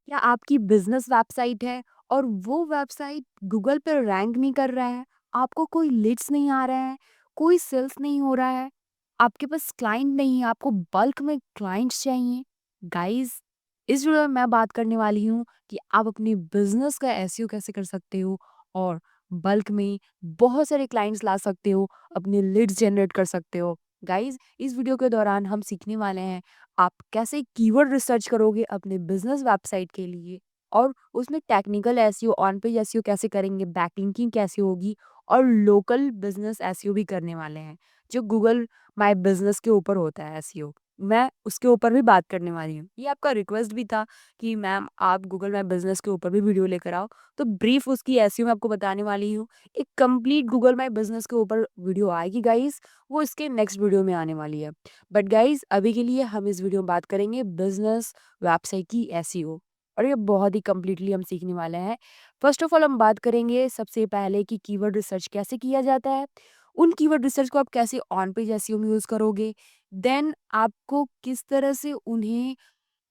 क्या आपकी business website है और वो वेबसाइट गूगल पे रैंक नहीं कर रहा है, आपको कोई लीड्स नहीं आ रहे हैं, कोई सेल्स नहीं हो रहा है, आपके पास क्लाइंट नहीं है, आपको बल्क में क्लाइंट्स चाहिए। गाइज़, इस वीडियो में मैं बात करने वाली हूँ कि आप अपनी बिज़नेस का एसईओ कैसे कर सकते हो और बल्क में बहुत सारे क्लाइंट्स ला सकते हो, अपने लीड्स जनरेट कर सकते हो। गाइज़, इस वीडियो के दौरान हम सीखने वाले हैं आप कैसे कीवर्ड रिसर्च करोगे अपने बिजनेस वेबसाइट के लिए और उसमें technical SEO on page SEO कैसे करेंगे, बैकलिंकिंग कैसे होगी और लोकल बिजनेस एसईओ भी करने वाले हैं जो गूगल माय बिजनेस के ऊपर होता है एसईओ। मैं उसके ऊपर भी बात करने वाली हूँ। ये आपका रिक्वेस्ट भी था कि मैम आप गूगल माय बिजनेस के ऊपर भी वीडियो लेकर आओ, तो ब्रीफ उसकी एसईओ मैं आपको बताने वाली हूँ। एक कंप्लीट गूगल माय बिजनेस के ऊपर वीडियो आएगी गाइस, वो इसके नेक्स्ट वीडियो में आने वाली है। बट गाइज अभी के लिए हम इस वीडियो में बात करेंगे बिजनेस वेबसाइट की एसईओ और ये बहुत ही कम्प्लीटली हम सीखने वाले हैं। फर्स्ट ऑफ ऑल हम बात करेंगे सबसे पहले कि कीवर्ड रिसर्च कैसे किया जाता है, उन कीवर्ड रिसर्च को आप कैसे ऑन पेज एसईओ में यूज़ करोगे, देन आपको किस तरह से उन्हें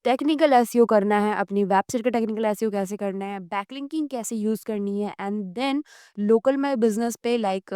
टेक्निकल एसईओ करना है, अपनी वेबसाइट का टेक्निकल एसईओ कैसे करना है, बैकलिंकिंग कैसे यूज़ करनी है and then local my business पे लाइक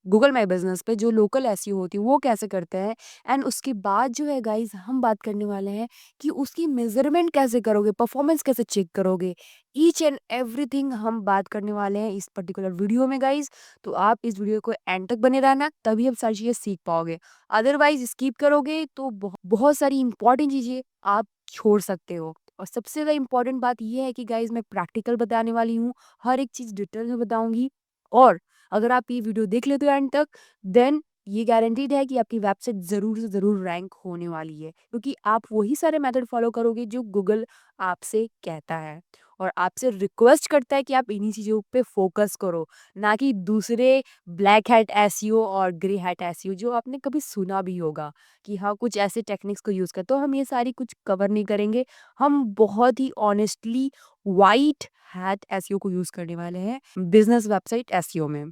गूगल माय बिजनेस पे जो लोकल एसईओ होती है वो कैसे करते हैं। एंड उसके बाद जो है गाइस हम बात करने वाले हैं कि उसकी मेजरमेंट कैसे करोगे, परफॉर्मेंस कैसे चेक करोगे। ईच एंड एवरीथिंग हम बात करने वाले हैं इस पर्टिकुलर वीडियो में गाइस। तो आप इस वीडियो को एंड तक बने रहना, तभी आप सारी चीज़ें सीख पाओगे। अदरवाइज स्किप करोगे तो बहुत सारी इंपॉर्टेंट चीज़ें आप छोड़ सकते हो। और सबसे ज़्यादा इम्पोर्टेंट बात ये है कि गाइज़ मैं प्रैक्टिकल बताने वाली हूँ, हर एक चीज़ डिटेल में बताऊँगी। और अगर आप ये वीडियो देख लेते हो एंड तक, देन ये गारंटीड है कि आपकी वेबसाइट ज़रूर से ज़रूर रैंक होने वाली है, क्योंकि आप वही सारे मेथड फॉलो करोगे जो गूगल आपसे कहता है और आपसे रिक्वेस्ट करता है कि आप इन्हीं चीज़ों पे फोकस करो, ना कि दूसरे ब्लैक हैट एसईओ और ग्रे हैट एसईओ जो आपने कभी सुना भी होगा कि हाँ कुछ ऐसे टेक्निक्स को यूज़ कर। तो हम ये सारी कुछ कवर नहीं करेंगे, हम बहुत ही ऑनेस्टली वाइट हैट एसईओ को यूज़ करने वाले हैं बिजनेस वेबसाइट एसईओ में।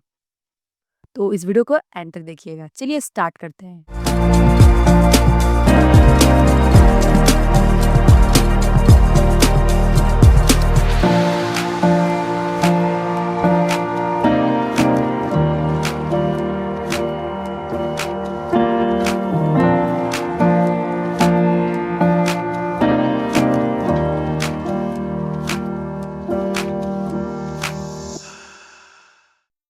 तो इस वीडियो को एंड तक देखिएगा। चलिए स्टार्ट करते हैं।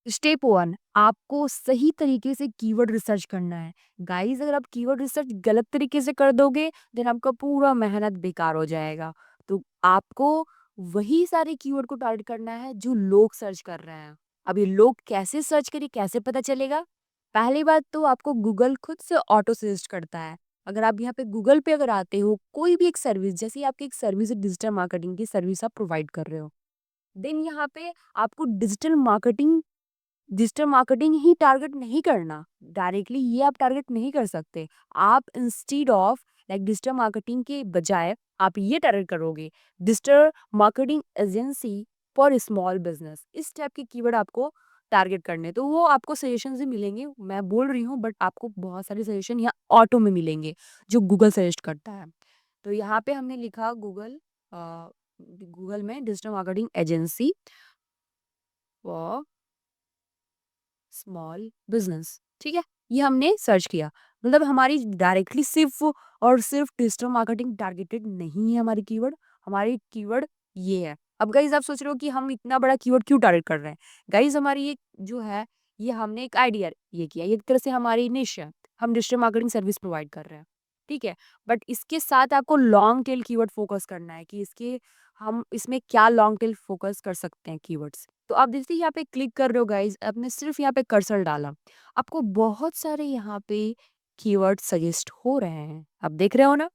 स्टेप 1, आपको सही तरीके से कीवर्ड रिसर्च करना है। गाइस अगर आप कीवर्ड रिसर्च गलत तरीके से कर दोगे, देन आपका पूरा मेहनत बेकार हो जाएगा। तो आपको वही सारे कीवर्ड को टारगेट करना है जो लोग सर्च कर रहे हैं। अब ये लोग कैसे सर्च करें, कैसे पता चलेगा? पहली बात तो आपको गूगल खुद से ऑटो सजेस्ट करता है। अगर आप यहाँ पे गूगल पे अगर आते हो, कोई भी एक सर्विस, जैसे आपकी एक सर्विस है, डिजिटल मार्केटिंग की सर्विस आप प्रोवाइड कर रहे हो, देन यहाँ पे आपको डिजिटल मार्केटिंग ही टारगेट नहीं करना, डायरेक्टली ये आप टारगेट नहीं कर सकते। आप instead of like digital marketing के बजाय आप ये टारगेट करोगे, digital marketing agency for small business. इस टाइप के कीवर्ड आपको टारगेट करने, तो वो आपको सजेशन भी मिलेंगे, मैं बोल रही हूँ, बट आपको बहुत सारे सजेशन यहाँ ऑटो में मिलेंगे जो गूगल सजेस्ट करता है। तो यहाँ पे हमने लिखा गूगल में digital marketing agency for small business, ठीक है, ये हमने सर्च किया। मतलब हमारी डायरेक्टली सिर्फ और सिर्फ डिजिटल मार्केटिंग टारगेटेड नहीं है हमारी कीवर्ड, हमारी कीवर्ड ये है। अब गाइज आप सोच रहे हो कि हम इतना बड़ा कीवर्ड क्यों टारगेट कर रहे हैं। गाइज हमारी ये जो है, ये हमने एक आइडिया ये किया, ये एक तरह से हमारी निश है, हम डिजिटल मार्केटिंग सर्विस प्रोवाइड कर रहे हैं, ठीक है। बट इसके साथ आपको लॉन्ग टेल कीवर्ड फोकस करना है कि इसके हम इसमें क्या लॉन्ग टेल फोकस कर सकते हैं कीवर्ड्स। तो आप देखिए यहाँ पे क्लिक कर रहे हो गाइज, आपने सिर्फ यहाँ पे कर्सर डाला, आपको बहुत सारे यहाँ पे कीवर्ड सजेस्ट हो रहे हैं, आप देख रहे हो ना।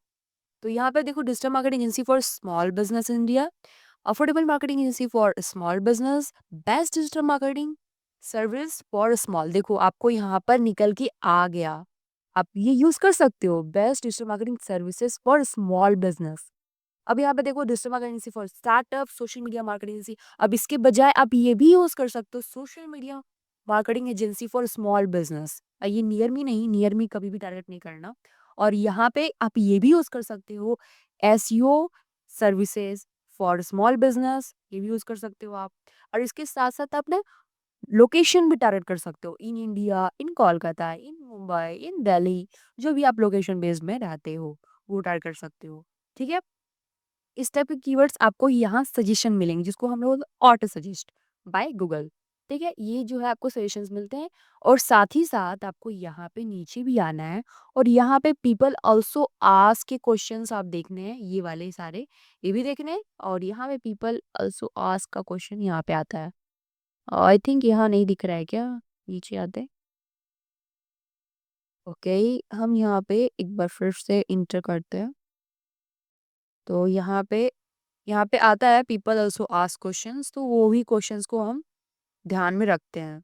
तो यहाँ पे देखो, digital marketing agency for small business India, affordable marketing agency for small business, best digital marketing service for small. देखो आपको यहाँ पर निकल के आ गया, आप ये यूज कर सकते हो, best digital marketing services for small business. अब यहाँ पे देखो, digital marketing agency for startup, social media marketing agency. अब इसके बजाय आप ये भी यूज कर सकते हो, social media marketing agency for small business. ये नियर मी नहीं, नियर मी कभी भी टारगेट नहीं करना। और यहाँ पे आप ये भी यूज कर सकते हो, SEO services for small business, ये भी यूज कर सकते हो आप। और इसके साथ साथ आप ना लोकेशन भी टारगेट कर सकते हो, इन इंडिया, इन कोलकाता, इन मुंबई, इन दिल्ली, जो भी आप लोकेशन बेस्ड में रहते हो वो टारगेट कर सकते हो। ठीक है, इस टाइप के कीवर्ड्स आपको यहाँ सजेशन मिलेंगे, जिसको हम लोग ऑटो सजेस्ट बाय गूगल। ठीक है, ये जो है आपको सजेशंस मिलते हैं। और साथ ही साथ आपको यहाँ पे नीचे भी आना है, और यहाँ पे पीपल आल्सो आस्क के क्वेश्चंस आप देखने हैं, ये वाले सारे ये भी देखने हैं। और यहाँ पे पीपल आल्सो आस्क का क्वेश्चन यहाँ पे आता है। आई थिंक यहाँ नहीं दिख रहा है क्या, नीचे आते हैं। ओके, हम यहाँ पे एक बार फिर से इंटर करते हैं, तो यहाँ पे आता है पीपल आल्सो आस्क क्वेश्चंस, तो वो भी क्वेश्चंस को हम ध्यान में रखते हैं।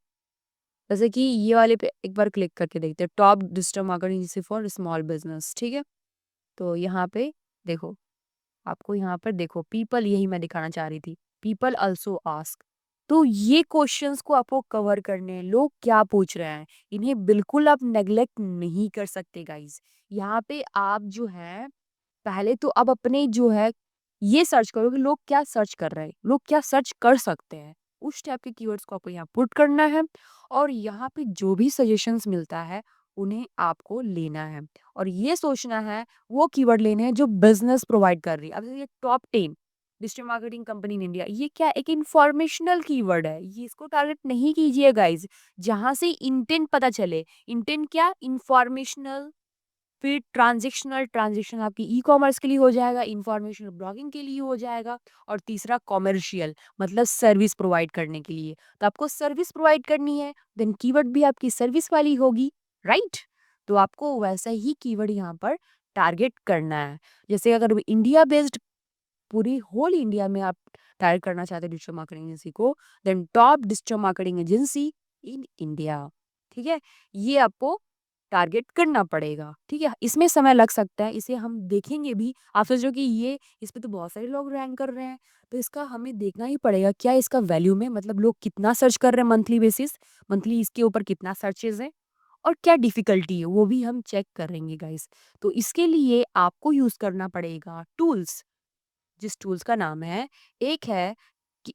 जैसे कि ये वाले पे एक बार क्लिक करके देखते हैं, top digital marketing for small business. ठीक है, तो यहाँ पे देखो, आपको यहाँ पर देखो पीपल, यही मैं दिखाना चाह रही थी, पीपल आल्सो आस्क। तो ये क्वेश्चंस को आपको कवर करने हैं, लोग क्या पूछ रहे हैं, इन्हें बिल्कुल आप नेग्लेक्ट नहीं कर सकते गाइज। यहाँ पे आप जो है पहले तो अब अपने जो है ये सर्च करो कि लोग क्या सर्च कर रहे हैं, लोग क्या सर्च कर सकते हैं, उस टाइप के कीवर्ड्स को आपको यहाँ पुट करना है। और यहाँ पे जो भी सजेशंस मिलता है उन्हें आपको लेना है, और ये सोचना है वो कीवर्ड लेने हैं जो बिजनेस प्रोवाइड कर रही है। अब जैसे ये top 10 digital marketing company in India, ये क्या एक इंफॉर्मेशनल कीवर्ड है, ये इसको टारगेट नहीं कीजिए गाइज। जहां से इंटेंट पता चले, इंटेंट क्या, इंफॉर्मेशनल, फिर ट्रांजेक्शनल, ट्रांजेक्शन आपकी ई कॉमर्स के लिए हो जाएगा, इंफॉर्मेशनल ब्लॉगिंग के लिए हो जाएगा। और तीसरा कॉमर्शियल, मतलब सर्विस प्रोवाइड करने के लिए। तो आपको सर्विस प्रोवाइड करनी है, देन कीवर्ड भी आपकी सर्विस वाली होगी, राइट। तो आपको वैसा ही कीवर्ड यहाँ पर टारगेट करना है। जैसे अगर इंडिया बेस्ड, पूरी होल इंडिया में आप टारगेट करना चाहते हैं डिजिटल मार्केटिंग एजेंसी को, then top digital marketing agency in India. ठीक है, ये आपको टारगेट करना पड़ेगा। ठीक है, इसमें समय लग सकता है, इसे हम देखेंगे भी। आप सोचो कि ये इस पे तो बहुत सारे लोग रैंक कर रहे हैं, तो इसका हमें देखना ही पड़ेगा क्या इसका वैल्यू में, मतलब लोग कितना सर्च कर रहे हैं मंथली बेसिस, मंथली इसके ऊपर कितना सर्चेज है, और क्या डिफिकल्टी है वो भी हम चेक करेंगे गाइस। तो इसके लिए आपको यूज करना पड़ेगा टूल्स, जिस टूल्स का नाम है, एक है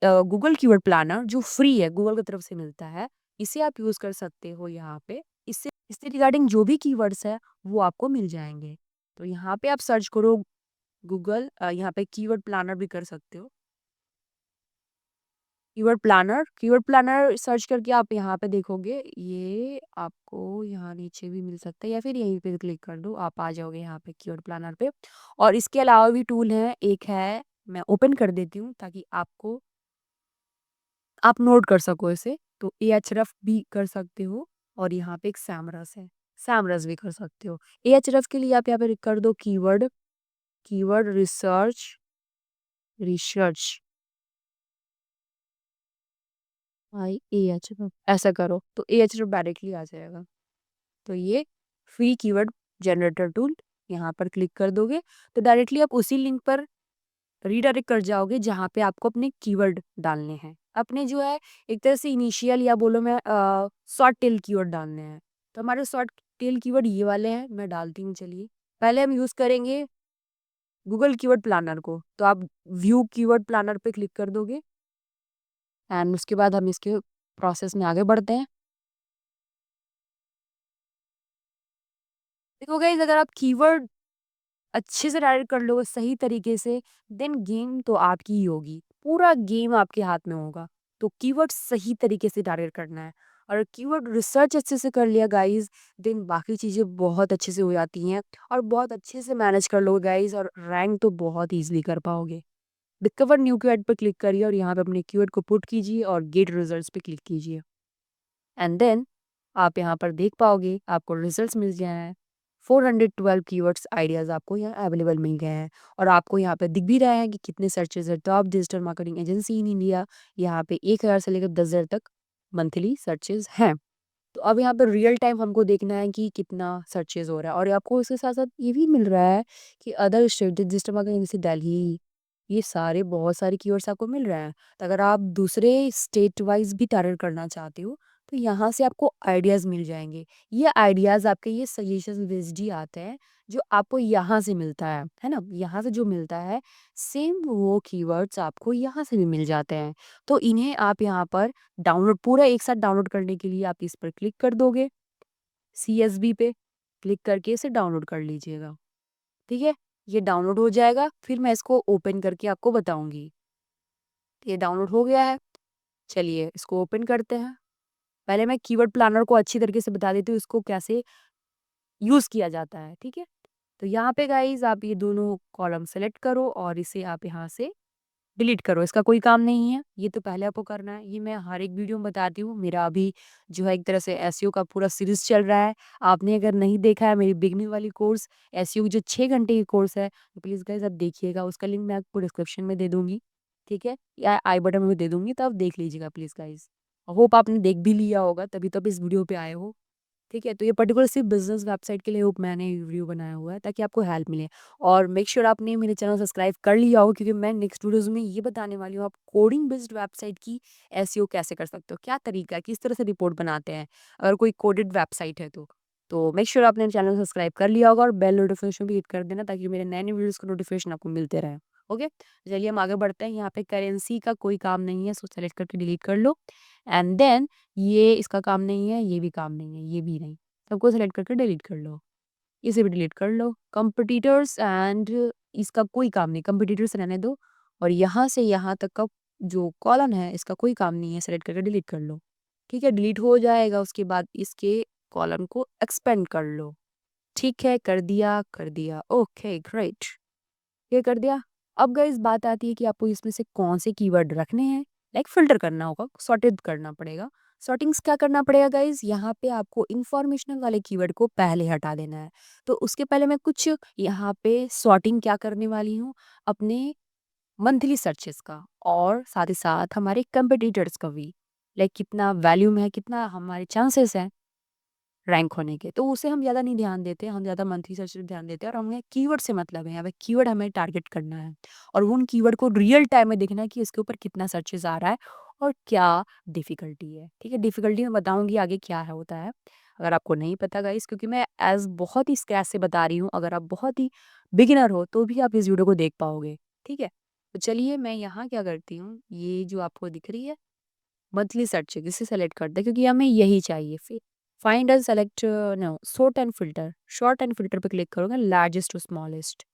गूगल कीवर्ड प्लानर, जो फ्री है, गूगल की तरफ से मिलता है। इसे आप यूज कर सकते हो यहाँ पे। इससे इससे रिगार्डिंग जो भी कीवर्ड्स है वो आपको मिल जाएंगे। तो यहाँ पे आप सर्च करो गूगल, यहाँ पे कीवर्ड प्लानर भी कर सकते हो। कीवर्ड प्लानर सर्च करके आप यहाँ पे देखोगे, ये आपको यहाँ नीचे भी मिल सकता है, या फिर यहीं पे क्लिक कर दो, आप आ जाओगे यहाँ पे कीवर्ड प्लानर पे। और इसके अलावा भी टूल है, एक है, मैं ओपन कर देती हूँ ताकि आपको, आप नोट कर सको इसे। तो एएचएरएफ भी कर सकते हो, और यहाँ पे एक सैमरस है, सैमरस भी कर सकते हो। एएचएरएफ के लिए आप यहाँ पे कर दो कीवर्ड, कीवर्ड रिसर्च, रिसर्च आई एएचएरएफ, ऐसा करो तो एएचएरएफ डायरेक्टली आ जाएगा। तो ये फ्री कीवर्ड जनरेटर टूल, यहाँ पर क्लिक कर दोगे तो डायरेक्टली आप उसी लिंक पर रीडायरेक्ट कर जाओगे जहाँ पे आपको अपने कीवर्ड डालने हैं, अपने जो है एक तरह से इनिशियल, या बोलो मैं शॉर्ट टेल कीवर्ड डालने हैं। तो हमारे शॉर्ट टेल कीवर्ड ये वाले हैं, मैं डालती हूँ। चलिए, पहले हम यूज करेंगे गूगल कीवर्ड प्लानर को, तो आप व्यू कीवर्ड प्लानर पे क्लिक कर दोगे, एंड उसके बाद हम इसके प्रोसेस में आगे बढ़ते हैं। देखो गाइस, अगर आप कीवर्ड अच्छे से डायरेक्ट कर लोगे सही तरीके से, देन गेम तो आपकी ही होगी, पूरा गेम आपके हाथ में होगा। तो कीवर्ड सही तरीके से टारगेट करना है, और कीवर्ड रिसर्च अच्छे से कर लिया गाइस, देन बाकी चीज़ें बहुत अच्छे से हो जाती हैं, और बहुत अच्छे से मैनेज कर लोगे गाइस, और रैंक तो बहुत ईजिली कर पाओगे। डिस्कवर न्यू कीवर्ड पर क्लिक करिए, और यहाँ पे अपने कीवर्ड को पुट कीजिए, और गेट रिजल्ट्स पे क्लिक कीजिए, एंड देन आप यहाँ पर देख पाओगे आपको रिजल्ट्स मिल गए हैं। 412 कीवर्ड्स आइडियाज़ आपको यहाँ अवेलेबल मिल गए हैं, और आपको यहाँ पे दिख भी रहा है कि कितने सर्चेज है। Top digital marketing agency in India, यहाँ पे 1000 से लेकर 10,000 तक मंथली सर्चेज हैं। तो अब यहाँ पे रियल टाइम हमको देखना है कि कितना सर्चेज हो रहा है, और आपको इसके साथ साथ ये भी मिल रहा है कि अदर स्टेट डिजिटल मार्केटिंग जैसे दिल्ली, ये सारे बहुत सारे कीवर्ड्स आपको मिल रहे हैं। तो अगर आप दूसरे स्टेट वाइज भी टारगेट करना चाहते हो, तो यहाँ से आपको आइडियाज़ मिल जाएंगे। ये आइडियाज़ आपके ये सजेशन बेस्ड ही आते हैं, जो आपको यहाँ से मिलता है ना? यहाँ से जो मिलता है, सेम वो कीवर्ड्स आपको यहाँ से भी मिल जाते हैं। तो इन्हें आप यहाँ पर डाउनलोड पूरा एक साथ डाउनलोड करने के लिए आप इस पर क्लिक कर दोगे, सीएसवी पे क्लिक करके इसे डाउनलोड कर लीजिएगा, ठीक है? ये डाउनलोड हो जाएगा, फिर मैं इसको ओपन करके आपको बताऊँगी। ये डाउनलोड हो गया है, चलिए इसको ओपन करते हैं। पहले मैं कीवर्ड प्लानर को अच्छी तरीके से बता देती हूँ, इसको कैसे यूज़ किया जाता है, ठीक है? तो यहाँ पे गाइज़ आप ये दोनों कॉलम सेलेक्ट करो और इसे आप यहाँ से डिलीट करो, इसका कोई काम नहीं है। ये तो पहले आपको करना है, ये मैं हर एक वीडियो में बताती हूँ। मेरा अभी जो है एक तरह से एसईओ का पूरा सीरीज़ चल रहा है। आपने अगर नहीं देखा है मेरी बिगिनिंग वाली कोर्स एसईओ की जो 6 घंटे की कोर्स है, तो प्लीज़ गाइज़ आप देखिएगा। उसका लिंक मैं आपको डिस्क्रिप्शन में दे दूँगी, ठीक है? या आई बटन में भी दे दूँगी, तो आप देख लीजिएगा प्लीज़ गाइज़। होप आपने देख भी लिया होगा, तभी तो आप इस वीडियो पे आए हो। ठीक है, तो ये पर्टिकुलर सिर्फ बिज़नेस वेबसाइट के लिए होप मैंने ये वीडियो बनाया हुआ है ताकि आपको हेल्प मिले और मेक श्योर आपने मेरे चैनल सब्सक्राइब कर लिया हो क्योंकि मैं नेक्स्ट वीडियोज़ में ये बताने वाली हूँ आप कोडिंग बेस्ड वेबसाइट की एसईओ कैसे कर सकते हो, क्या तरीका है, किस तरह से रिपोर्ट बनाते हैं अगर कोई कोडेड वेबसाइट है तो मेक श्योर आपने चैनल सब्सक्राइब कर लिया होगा और बेल नोटिफिकेशन भी हिट कर देना ताकि मेरे नए-नए वीडियोज़ का नोटिफिकेशन आपको मिलते रहे। ओके? चलिए हम आगे बढ़ते हैं, यहाँ पे करेंसी का कोई काम नहीं है, इसको सेलेक्ट करके डिलीट कर लो एंड देन ये इसका काम नहीं है, ये भी काम नहीं है, ये भी नहीं। सबको सेलेक्ट करके डिलीट कर लो। इसे भी डिलीट कर लो। कॉम्पिटिटर्स एंड इसका कोई काम नहीं, कॉम्पिटिटर्स रहने दो और यहाँ से यहाँ तक का जो कॉलम है इसका कोई काम नहीं है, सेलेक्ट करके डिलीट कर लो। ठीक है, डिलीट हो जाएगा उसके बाद इसके कॉलम को एक्सपेंड कर लो। ठीक है, कर दिया, कर दिया। Okay, great. ये कर दिया। अब गाइस बात आती है कि आपको इसमें से कौन से कीवर्ड रखने हैं, लाइक फ़िल्टर करना होगा, सॉर्टेड करना पड़ेगा। सॉर्टिंग्स क्या करना पड़ेगा गाइस, यहाँ पे आपको इन्फॉर्मेशनल वाले कीवर्ड को पहले हटा देना है। तो उसके पहले मैं कुछ यहाँ पे सॉर्टिंग क्या करने वाली हूँ, अपने मंथली सर्चेस का और साथ ही साथ हमारे कंपटीटर्स का भी। लाइक कितना वैल्यूम है, कितना हमारे चांसेस हैं रैंक होने के, तो उसे हम ज़्यादा नहीं ध्यान देते, हम ज़्यादा मंथली सर्च पे ध्यान देते हैं और हमें कीवर्ड से मतलब है, यहाँ पे कीवर्ड हमें टारगेट करना है और उन कीवर्ड को रियल टाइम में देखना है कि इसके ऊपर कितना सर्चेस आ रहा है और क्या डिफ़िकल्टी है, ठीक है? डिफ़िकल्टी मैं बताऊँगी आगे क्या है होता है, अगर आपको नहीं पता गाइस क्योंकि मैं एज़ बहुत ही स्क्रैच से बता रही हूँ, अगर आप बहुत ही बिगिनर हो, तो भी आप इस वीडियो को देख पाओगे, ठीक है? तो चलिए मैं यहाँ क्या करती हूँ, ये जो आपको दिख रही है मंथली सर्च इसे सेलेक्ट करते हैं क्योंकि हमें यही चाहिए फिर find and select no sort and filter पे क्लिक करोगे लार्जेस्ट टू स्मॉलेस्ट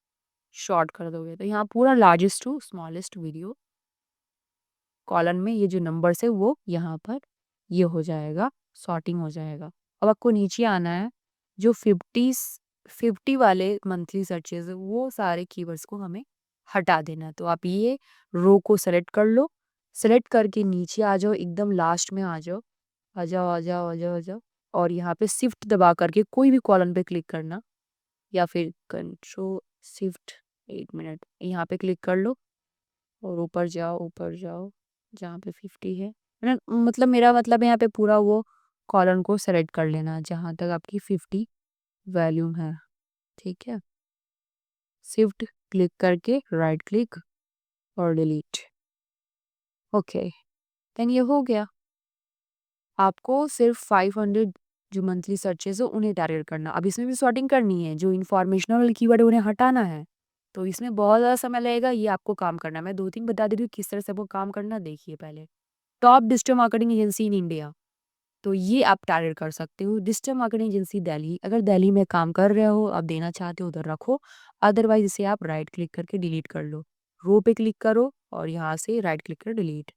शॉर्ट कर दोगे तो यहाँ पूरा largest to smallest video column में ये जो नंबर्स है वो यहाँ पर ये हो जाएगा सॉर्टिंग हो जाएगा। अब आपको नीचे आना है जो 50 वाले मंथली सर्चेज है वो सारे कीवर्ड्स को हमें हटा देना है। तो आप ये रो को सेलेक्ट कर लो, सेलेक्ट करके नीचे आ जाओ, एकदम लास्ट में आ जाओ, आ जाओ आ जाओ आ जाओ आ जाओ और यहाँ पे शिफ्ट दबा करके कोई भी कॉलम पे क्लिक करना या फिर कंट्रोल शिफ्ट 1 मिनट यहाँ पे क्लिक कर लो और ऊपर जाओ जहाँ पे 50 है मतलब मेरा मतलब है यहाँ पे पूरा वो कॉलम को सेलेक्ट कर लेना जहाँ तक आपकी 50 वॉल्यूम है, ठीक है? शिफ्ट क्लिक करके राइट क्लिक और डिलीट। ओके, देन ये हो गया। आपको सिर्फ 500 जो मंथली सर्चेस है उन्हें टारगेट करना। अब इसमें भी सॉर्टिंग करनी है, जो इन्फॉर्मेशनल कीवर्ड है उन्हें हटाना है। तो इसमें बहुत ज़्यादा समय लगेगा, ये आपको काम करना है। मैं 2-3 बता दे रही हूँ किस तरह से आपको काम करना देखिए पहले। Top digital marketing agency in India, तो ये आप टारगेट कर सकते हो। डिजिटल मार्केटिंग एजेंसी दिल्ली, अगर दिल्ली में काम कर रहे हो, आप देना चाहते हो उधर रखो, अदरवाइज़ इसे आप राइट क्लिक करके डिलीट कर लो। रो पे क्लिक करो और यहाँ से राइट क्लिक कर डिलीट।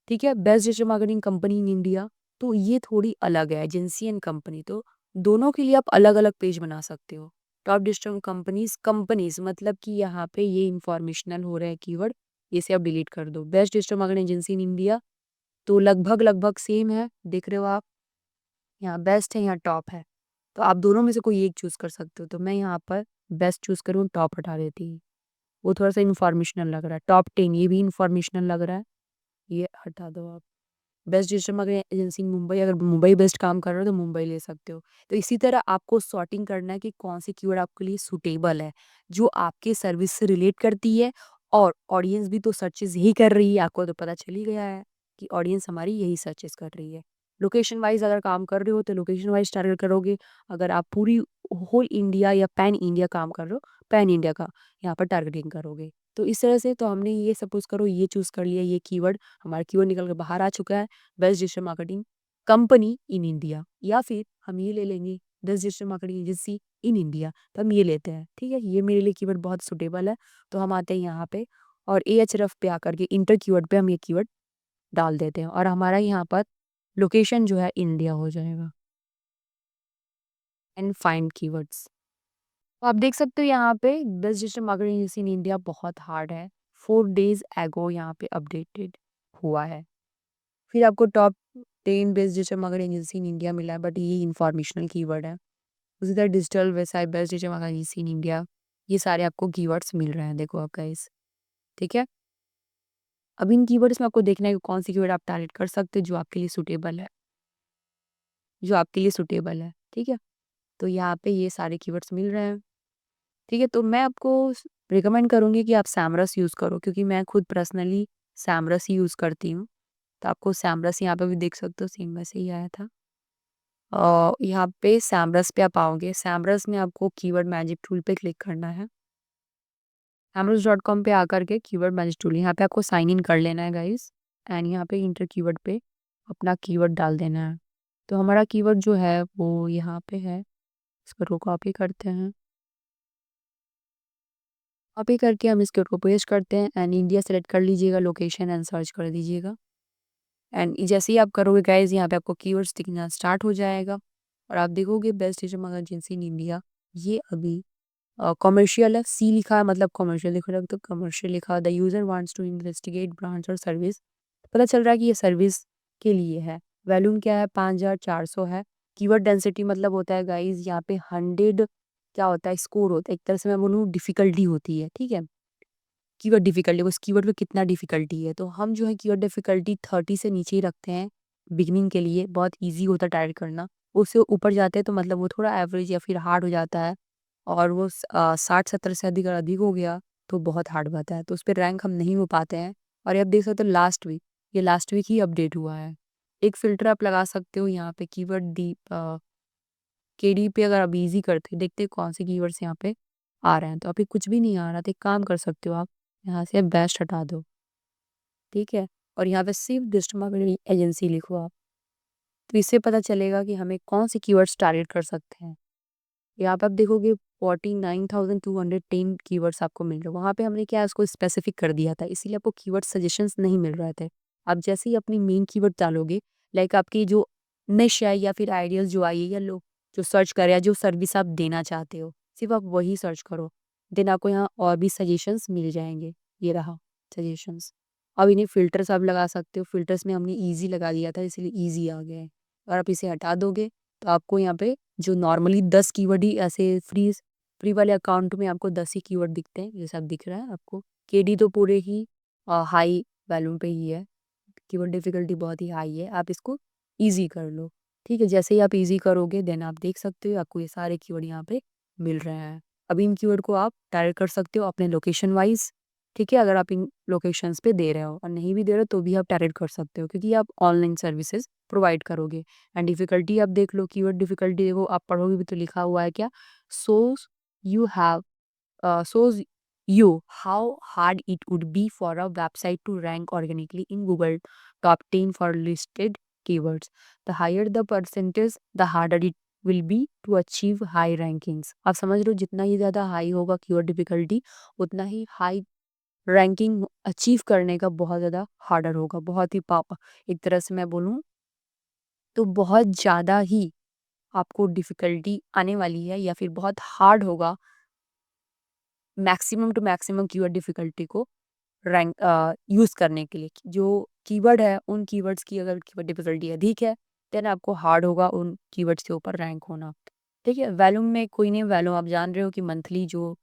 ठीक है? Best digital marketing company in India, तो ये थोड़ी अलग है एजेंसी एंड कंपनी, तो दोनों के लिए आप अलग-अलग पेज बना सकते हो। टॉप डिजिटल कंपनीज़ मतलब कि यहाँ पे ये इन्फॉर्मेशनल हो रहा है कीवर्ड, इसे आप डिलीट कर दो। Best digital marketing agency in India, तो लगभग-लगभग सेम है, देख रहे हो आप? यहाँ बेस्ट है, यहाँ टॉप है। तो आप दोनों में से कोई एक चूज़ कर सकते हो। तो मैं यहाँ पर बेस्ट चूज़ करूँ, टॉप हटा देती हूँ। वो थोड़ा-सा इन्फॉर्मेशनल लग रहा है। टॉप 10 ये भी इन्फॉर्मेशनल लग रहा है, ये हटा दो आप। Best digital marketing agency Mumbai, अगर मुंबई बेस्ड काम कर रहे हो तो मुंबई ले सकते हो। तो इसी तरह आपको सॉर्टिंग करना है कि कौन सी कीवर्ड आपके लिए सूटेबल है, जो आपके सर्विस से रिलेट करती है और ऑडियंस भी तो सर्चेज़ यही कर रही है, आपको तो पता चल ही गया है कि ऑडियंस हमारी यही सर्चेज़ कर रही है। लोकेशन वाइज़ अगर काम कर रहे हो तो लोकेशन वाइज़ टारगेट करोगे, अगर आप पूरी होल इंडिया या पैन इंडिया काम कर रहे हो, पैन इंडिया का यहाँ पर टारगेटिंग करोगे। तो इस तरह से तो हमने ये सपोज़ करो ये चूज़ कर लिया, ये कीवर्ड हमारा कीवर्ड निकल के बाहर आ चुका है, best digital marketing company in India, या फिर हम ये ले लेंगे best digital marketing agency in India, तो हम ये लेते हैं, ठीक है? ये मेरे लिए कीवर्ड बहुत सूटेबल है, तो हम आते हैं यहाँ पे और एएचएरएफ पे आकर के इंटर कीवर्ड पे हम ये कीवर्ड डाल देते हैं और हमारा यहाँ पर लोकेशन जो है इंडिया हो जाएगा एंड फाइंड कीवर्ड्स। तो आप देख सकते हो यहाँ पे best digital marketing agency in India बहुत हार्ड है, 4 days एगो यहाँ पे अपडेटेड हुआ है। फिर आपको top 10 best digital marketing agency in India मिला है, बट ये इन्फॉर्मेशनल कीवर्ड है। उसी तरह digital website best digital marketing agency in India, ये सारे आपको कीवर्ड्स मिल रहे हैं, देखो आप गाइस, ठीक है? अब इन कीवर्ड्स में आपको देखना है कि कौन सी कीवर्ड आप टारगेट कर सकते हो जो आपके लिए सूटेबल है, ठीक है? तो यहाँ पे ये सारे कीवर्ड्स मिल रहे हैं, ठीक है? तो मैं आपको रिकमेंड करूँगी कि आप सैमरस यूज़ करो, क्योंकि मैं खुद पर्सनली सैमरस ही यूज़ करती हूँ। तो आपको सैमरस यहाँ पे भी देख सकते हो, सेम वैसे ही आया था। यहाँ पे सैमरस पे आप आओगे, सैमरस में आपको कीवर्ड मैजिक टूल पे क्लिक करना है। amazon.com पे आकर के कीवर्ड मैजिक टूल, यहाँ पे आपको साइन इन कर लेना है गाइस एंड यहाँ पे इंटर कीवर्ड पे अपना कीवर्ड डाल देना है। तो हमारा कीवर्ड जो है वो यहाँ पे है, इसको कॉपी करते हैं, कॉपी करके हम इसके को पेस्ट करते हैं एंड इंडिया सेलेक्ट कर लीजिएगा, लोकेशन एंड सर्च कर दीजिएगा एंड जैसे ही आप करोगे गाइस यहाँ पे आपको कीवर्ड्स दिखना स्टार्ट हो जाएगा और आप देखोगे best digital agency in India, ये अभी कमर्शियल है, सी लिखा है मतलब कमर्शियल लिखा है, तो कमर्शियल लिखा, the user wants to investigate branch और सर्विस, पता चल रहा है कि ये सर्विस के लिए है। वैल्यूम क्या है, 5400 है। कीवर्ड डेंसिटी मतलब होता है गाइज यहाँ पे 100 क्या होता है, स्कोर होता है, एक तरह से मैं बोलूँ डिफिकल्टी होती है, ठीक है? कीवर्ड डिफिकल्टी, उस कीवर्ड पे कितना डिफिकल्टी है, तो हम जो है कीवर्ड डिफिकल्टी 30 से नीचे ही रखते हैं बिगिनिंग के लिए, बहुत ईजी होता है टाइप करना। उससे ऊपर जाते हैं तो मतलब वो थोड़ा एवरेज या फिर हार्ड हो जाता है और वो 60-70 से अधिक अगर अधिक हो गया तो बहुत हार्ड बात है, तो उस पर रैंक हम नहीं हो पाते हैं। और ये आप देख सकते हो लास्ट वीक, ये लास्ट वीक ही अपडेट हुआ है। एक फ़िल्टर आप लगा सकते हो यहाँ पे कीवर्ड केडी पे, अगर आप इज़ी करते देखते हैं कौन से कीवर्ड्स यहाँ पे आ रहे हैं, तो अभी कुछ भी नहीं आ रहा तो एक काम कर सकते हो आप, यहाँ से बेस्ट हटा दो, ठीक है? और यहाँ पे सिर्फ डिजिटल मार्केटिंग एजेंसी लिखो आप, तो इससे पता चलेगा कि हमें कौन से कीवर्ड्स टारगेट कर सकते हैं। यहाँ पे आप देखोगे 49,210 कीवर्ड्स आपको मिल रहे हैं। वहाँ पे हमने क्या है उसको स्पेसिफिक कर दिया था, इसीलिए आपको कीवर्ड सजेशंस नहीं मिल रहे थे। आप जैसे ही अपनी मेन कीवर्ड डालोगे, लाइक आपकी जो निश है या फिर आइडियल्स जो आई है या लोग जो सर्च कर रहे हैं, जो सर्विस आप देना चाहते हो, सिर्फ आप वही सर्च करो, देन आपको यहाँ और भी सजेशंस मिल जाएंगे। ये रहा सजेशंस। अब इन्हें फ़िल्टर्स आप लगा सकते हो, फ़िल्टर्स में हमने ईज़ी लगा दिया था इसलिए ईज़ी आ गया है। और आप इसे हटा दोगे तो आपको यहाँ पे जो नॉर्मली 10 कीवर्ड ही ऐसे फ्री वाले अकाउंट में आपको 10 ही कीवर्ड दिखते हैं, जैसा अब दिख रहा है आपको। केडी तो पूरे ही हाई वैल्यूम पे ही है, कीवर्ड डिफ़िकल्टी बहुत ही हाई है, आप इसको ईज़ी कर लो, ठीक है? जैसे ही आप ईज़ी करोगे देन आप देख सकते हो आपको ये सारे कीवर्ड यहाँ पे मिल रहे हैं। अब इन कीवर्ड को आप टारगेट कर सकते हो अपने लोकेशन वाइज़, ठीक है? अगर आप इन लोकेशंस पे दे रहे हो और नहीं भी दे रहे हो तो भी आप टारगेट कर सकते हो, क्योंकि आप ऑनलाइन सर्विसेज़ प्रोवाइड करोगे। एंड डिफ़िकल्टी आप देख लो, कीवर्ड डिफ़िकल्टी देखो, आप पढ़ोगे भी तो लिखा हुआ है क्या? Soz you have shows you how hard it would be for a website to rank organically in Google top 10 for listed keywords. The higher the percentage, the harder it will be to achieve high rankings. आप समझ लो जितना ही ज़्यादा high होगा keyword difficulty, उतना ही high ranking achieve करने का बहुत ज़्यादा हार्डर होगा, बहुत ही पापा एक तरह से मैं बोलूँ तो बहुत ज़्यादा ही आपको डिफिकल्टी आने वाली है या फिर बहुत हार्ड होगा maximum to maximum keyword difficulty को रैंक यूज़ करने के लिए। जो कीवर्ड है उन कीवर्ड्स की अगर कीवर्ड डिफिकल्टी अधिक है देन आपको हार्ड होगा उन कीवर्ड्स के ऊपर रैंक होना, ठीक है? वैल्यूम में कोई नहीं, वैल्यूम आप जान रहे हो कि मंथली जो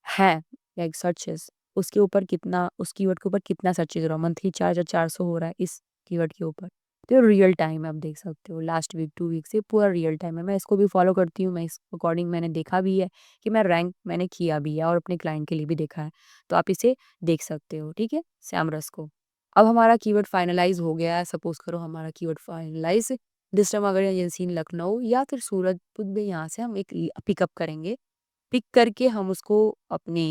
है लाइक सर्चेस उसके ऊपर कितना, उस कीवर्ड के ऊपर कितना सर्चेज हो रहा है, मंथली 4400 हो रहा है इस कीवर्ड के ऊपर। तो रियल टाइम है, आप देख सकते हो लास्ट वीक 2 वीक से पूरा रियल टाइम है। मैं इसको भी फॉलो करती हूँ, मैं इस अकॉर्डिंग मैंने देखा भी है कि मैं रैंक मैंने किया भी है और अपने क्लाइंट के लिए भी देखा है, तो आप इसे देख सकते हो, ठीक है? सैमरस को। अब हमारा कीवर्ड फाइनलाइज हो गया है, सपोज करो हमारा keyword finalise digital marketing agency in Lucknow या फिर सूरजपुर में यहाँ से हम एक पिकअप करेंगे। पिक करके हम उसको अपने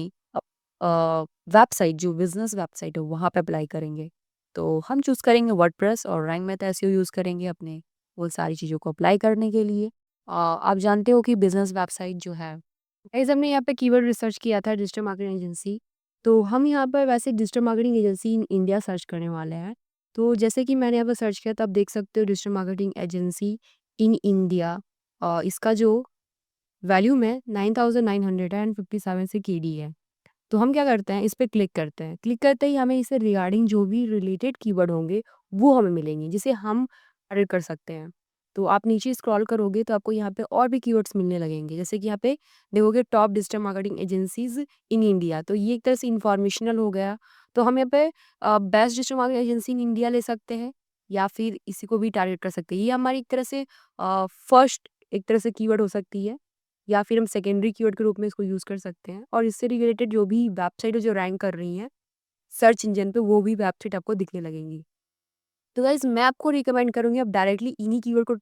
वेबसाइट जो बिज़नेस वेबसाइट है वहाँ पे अप्लाई करेंगे। तो हम चूज़ करेंगे वर्डप्रेस और रैंक मैथ एसईओ यूज़ करेंगे अपने वो सारी चीज़ों को अप्लाई करने के लिए। आप जानते हो कि बिज़नेस वेबसाइट जो है गाइस हमने यहाँ पे कीवर्ड रिसर्च किया था डिजिटल मार्केटिंग एजेंसी। तो हम यहाँ पर वैसे digital marketing agency in India search करने वाले हैं। तो जैसे कि मैंने यहाँ पर सर्च किया तो आप देख सकते हो digital marketing agency in India इसका जो वैल्यूम है 9,957 से केडी है। तो हम क्या करते हैं इस पे क्लिक करते हैं। क्लिक करते ही हमें इससे रिगार्डिंग जो भी रिलेटेड कीवर्ड होंगे वो हमें मिलेंगे जिसे हम एडिट कर सकते हैं। तो आप नीचे स्क्रॉल करोगे तो आपको यहाँ पे और भी कीवर्ड्स मिलने लगेंगे। जैसे कि यहाँ पे देखोगे top digital marketing agencies in India, तो ये एक तरह से इंफॉर्मेशनल हो गया। तो हम यहाँ पे best digital marketing agency in India ले सकते हैं या फिर इसी को भी टारगेट कर सकते हैं। ये हमारी एक तरह से फर्स्ट एक तरह से कीवर्ड हो सकती है या फिर हम सेकेंडरी कीवर्ड के रूप में इसको यूज़ कर सकते हैं। और इससे रिलेटेड जो भी वेबसाइट है जो रैंक कर रही हैं सर्च इंजन पे वो भी वेबसाइट आपको दिखने लगेंगी। तो गाइज़ मैं आपको रिकमेंड करूँगी आप डायरेक्टली इन्हीं कीवर्ड को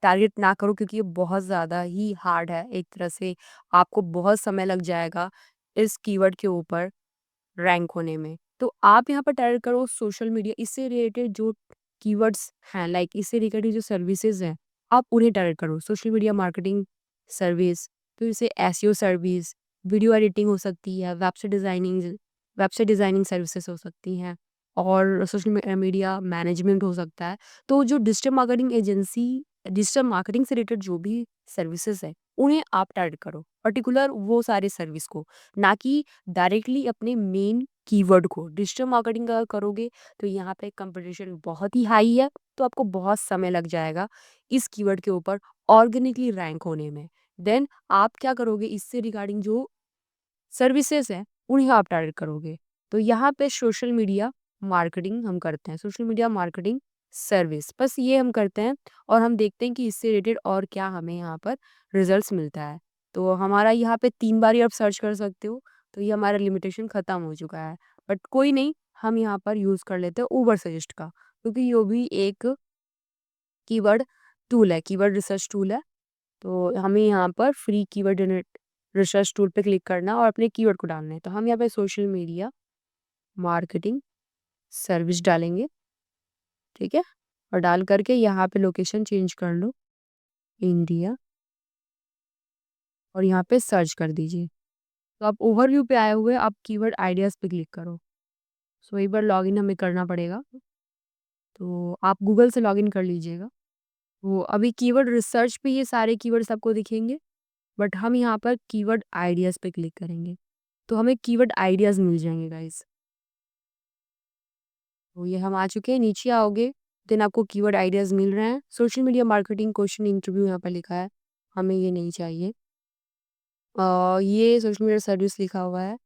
टारगेट ना करो क्योंकि ये बहुत ज़्यादा ही हार्ड है। एक तरह से आपको बहुत समय लग जाएगा इस कीवर्ड के ऊपर रैंक होने में। तो आप यहाँ पर टारगेट करो सोशल मीडिया, इससे रिलेटेड जो कीवर्ड्स हैं लाइक इससे रिलेटेड जो सर्विसेज़ हैं, आप उन्हें टारगेट करो। सोशल मीडिया मार्केटिंग सर्विस, तो जैसे एसईओ सर्विस, वीडियो एडिटिंग हो सकती है, वेबसाइट डिज़ाइनिंग सर्विसेज़ हो सकती हैं और सोशल मीडिया मैनेजमेंट हो सकता है। तो जो डिजिटल मार्केटिंग से रिलेटेड जो भी सर्विसेज़ हैं, उन्हें आप टारगेट करो। पर्टिकुलर वो सारे सर्विस को, ना कि डायरेक्टली अपने मेन कीवर्ड को। डिजिटल मार्केटिंग अगर करोगे तो यहाँ पे कंपटीशन बहुत ही हाई है, तो आपको बहुत समय लग जाएगा इस कीवर्ड के ऊपर ऑर्गेनिकली रैंक होने में। देन आप क्या करोगे इससे रिगार्डिंग जो सर्विसेज हैं, उन्हें आप टारगेट करोगे। तो यहाँ पे सोशल मीडिया मार्केटिंग हम करते हैं, सोशल मीडिया मार्केटिंग सर्विस, बस ये हम करते हैं और हम देखते हैं कि इससे रिलेटेड और क्या हमें यहाँ पर रिजल्ट्स मिलता है। तो हमारा यहाँ पे 3 बार ही आप सर्च कर सकते हो, तो ये हमारा लिमिटेशन खत्म हो चुका है। बट कोई नहीं, हम यहाँ पर यूज़ कर लेते हैं उबर सजेस्ट का, क्योंकि ये भी एक कीवर्ड टूल है, कीवर्ड रिसर्च टूल है। तो हमें यहाँ पर फ्री कीवर्ड रिसर्च टूल पे क्लिक करना और अपने कीवर्ड को डालना है। तो हम यहाँ पे सोशल मीडिया मार्केटिंग सर्विस डालेंगे, ठीक है? और डाल करके यहाँ पे लोकेशन चेंज कर लो, इंडिया, और यहाँ पे सर्च कर दीजिए। तो आप ओवरव्यू पे आए हुए आप कीवर्ड आइडियाज़ पे क्लिक करो। सो एक बार लॉगिन हमें करना पड़ेगा, तो आप गूगल से लॉगिन कर लीजिएगा। तो अभी कीवर्ड रिसर्च पे ये सारे कीवर्ड्स आपको दिखेंगे, बट हम यहाँ पर कीवर्ड आइडियाज़ पे क्लिक करेंगे, तो हमें कीवर्ड आइडियाज़ मिल जाएंगे गाइस। तो ये हम आ चुके हैं, नीचे आओगे देन आपको कीवर्ड आइडियाज़ मिल रहे हैं। Social media marketing question interview यहाँ पर लिखा है, हमें ये नहीं चाहिए। ये सोशल मीडिया सर्विस लिखा हुआ है